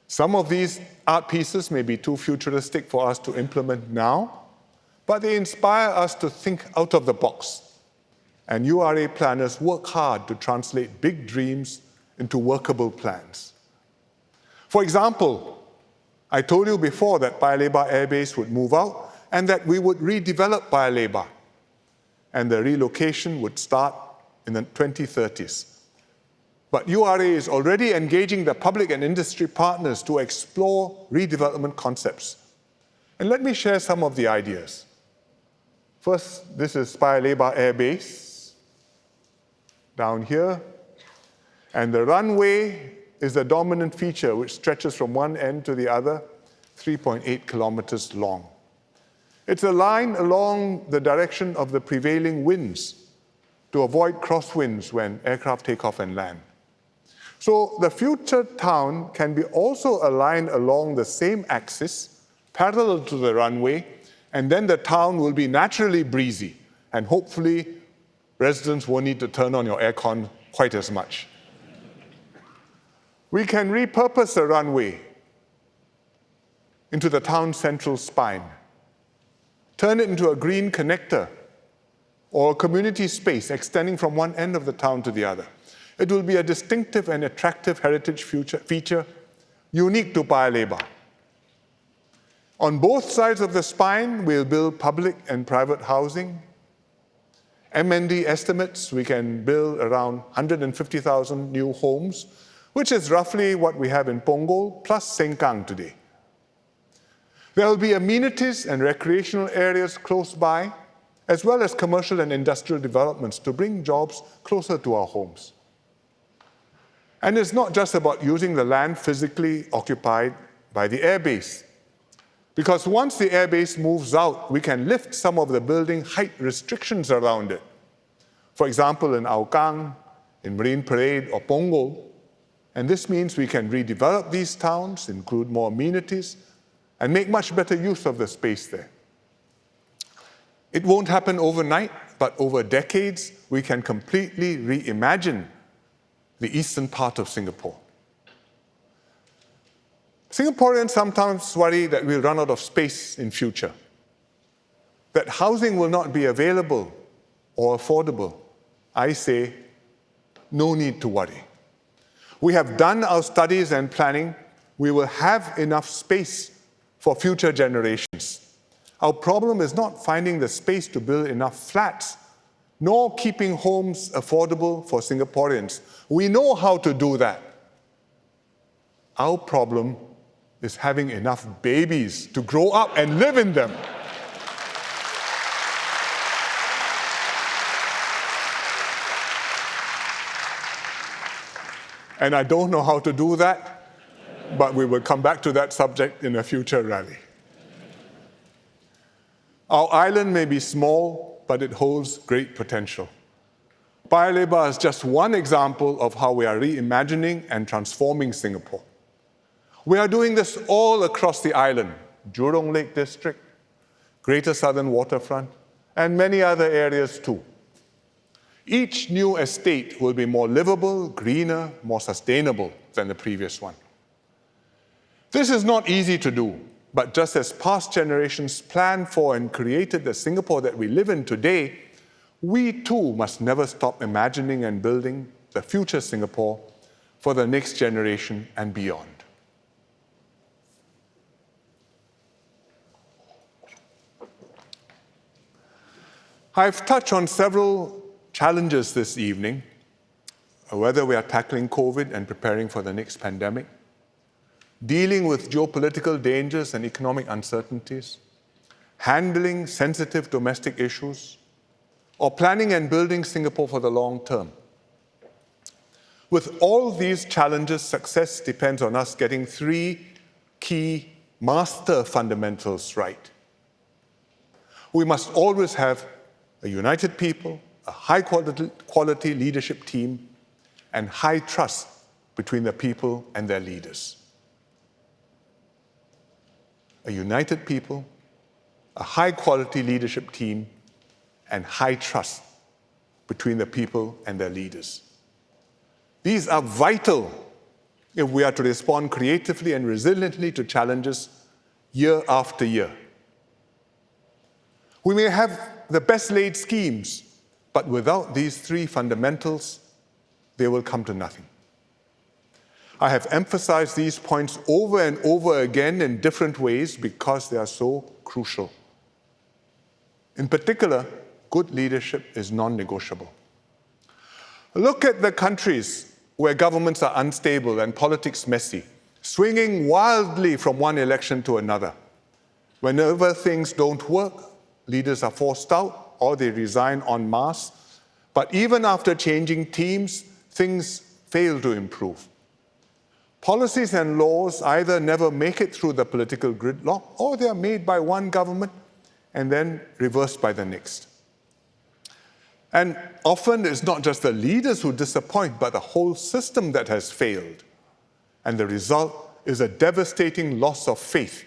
Some of these art pieces may be too futuristic for us to implement now, but they inspire us to think out of the box. And URA planners work hard to translate big dreams into workable plans. For example, I told you before that Paya Lebar Air Base would move out and that we would redevelop Paya Lebar, and the relocation would start in the 2030s. But URA is already engaging the public and industry partners to explore redevelopment concepts. And let me share some of the ideas. First, this is Paya Lebar Air Base, down here. And the runway is the dominant feature, which stretches from one end to the other, 3.8 kilometers long. It's a line along the direction of the prevailing winds to avoid crosswinds when aircraft take off and land. So the future town can be also aligned along the same axis, parallel to the runway, and then the town will be naturally breezy, and hopefully residents won't need to turn on your aircon quite as much. We can repurpose the runway into the town's central spine, turn it into a green connector or a community space extending from one end of the town to the other. It will be a distinctive and attractive heritage feature unique to Paya Lebar. On both sides of the spine, we'll build public and private housing. MND estimates we can build around 150,000 new homes, which is roughly what we have in Punggol plus Sengkang today. There will be amenities and recreational areas close by, as well as commercial and industrial developments to bring jobs closer to our homes. And it's not just about using the land physically occupied by the airbase, because once the airbase moves out, we can lift some of the building height restrictions around it. For example, in Aokang, in Marine Parade or Punggol, and this means we can redevelop these towns, include more amenities, and make much better use of the space there. It won't happen overnight, but over decades, we can completely reimagine the eastern part of Singapore. Singaporeans sometimes worry that we'll run out of space in future, that housing will not be available or affordable. I say, no need to worry. We have done our studies and planning we will have enough space for future generations. Our problem is not finding the space to build enough flats, nor keeping homes affordable for Singaporeans. We know how to do that. Our problem is having enough babies to grow up and live in them. And I don't know how to do that, but we will come back to that subject in a future rally. Our island may be small, but it holds great potential. Paya Lebar is just one example of how we are reimagining and transforming Singapore. We are doing this all across the island, Jurong Lake District, Greater Southern Waterfront, and many other areas too. Each new estate will be more livable, greener, more sustainable than the previous one. This is not easy to do, but just as past generations planned for and created the Singapore that we live in today, we too must never stop imagining and building the future Singapore for the next generation and beyond. I've touched on several challenges this evening, whether we are tackling COVID and preparing for the next pandemic, dealing with geopolitical dangers and economic uncertainties, handling sensitive domestic issues, or planning and building Singapore for the long term. With all these challenges, success depends on us getting three key master fundamentals right. We must always have a united people, a high-quality leadership team, and high trust between the people and their leaders. A united people, a high-quality leadership team, and high trust between the people and their leaders. These are vital if we are to respond creatively and resiliently to challenges year after year. We may have the best laid schemes, but without these three fundamentals, they will come to nothing. I have emphasized these points over and over again in different ways because they are so crucial. In particular, good leadership is non-negotiable. Look at the countries where governments are unstable and politics messy, swinging wildly from one election to another. Whenever things don't work, leaders are forced out or they resign en masse. But even after changing teams, things fail to improve. Policies and laws either never make it through the political gridlock or they are made by one government and then reversed by the next. And often it's not just the leaders who disappoint, but the whole system that has failed. And the result is a devastating loss of faith,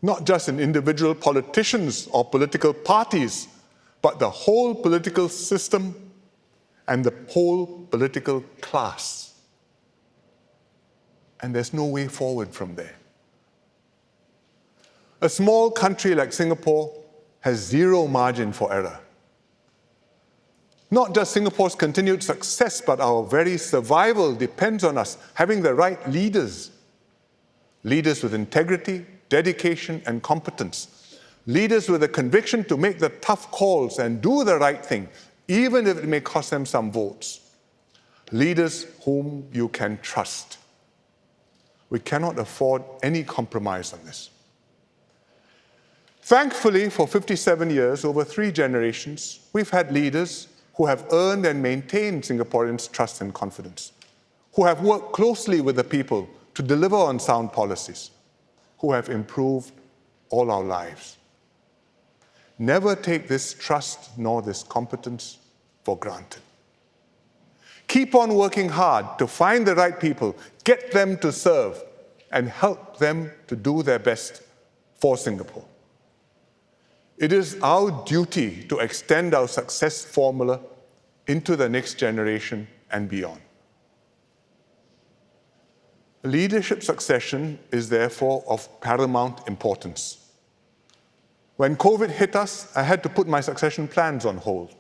not just in individual politicians or political parties, but the whole political system and the whole political class. And there's no way forward from there. A small country like Singapore has zero margin for error. Not just Singapore's continued success, but our very survival depends on us having the right leaders. Leaders with integrity, dedication, and competence. Leaders with a conviction to make the tough calls and do the right thing, even if it may cost them some votes. Leaders whom you can trust. We cannot afford any compromise on this. Thankfully, for 57 years, over 3 generations, we've had leaders who have earned and maintained Singaporeans' trust and confidence, who have worked closely with the people to deliver on sound policies, who have improved all our lives. Never take this trust nor this competence for granted. Keep on working hard to find the right people, get them to serve, and help them to do their best for Singapore. It is our duty to extend our success formula into the next generation and beyond. Leadership succession is therefore of paramount importance. When COVID hit us, I had to put my succession plans on hold.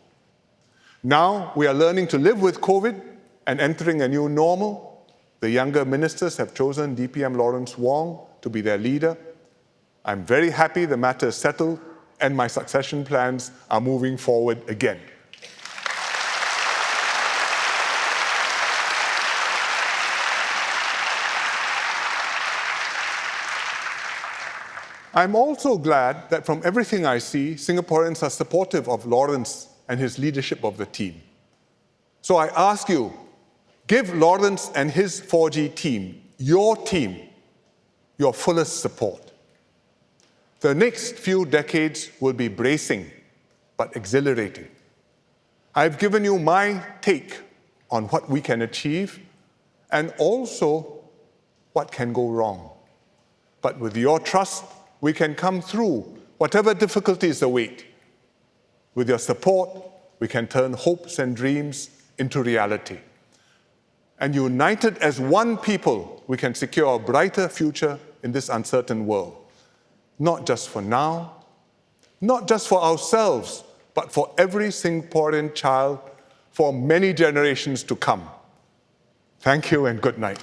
Now we are learning to live with COVID and entering a new normal. The younger ministers have chosen DPM Lawrence Wong to be their leader. I'm very happy the matter is settled and my succession plans are moving forward again. I'm also glad that from everything I see, Singaporeans are supportive of Lawrence and his leadership of the team. So I ask you, give Lawrence and his 4G team, your fullest support. The next few decades will be bracing, but exhilarating. I've given you my take on what we can achieve and also what can go wrong. But with your trust, we can come through whatever difficulties await. With your support, we can turn hopes and dreams into reality. And united as one people, we can secure a brighter future in this uncertain world. Not just for now, not just for ourselves, but for every Singaporean child for many generations to come. Thank you and good night.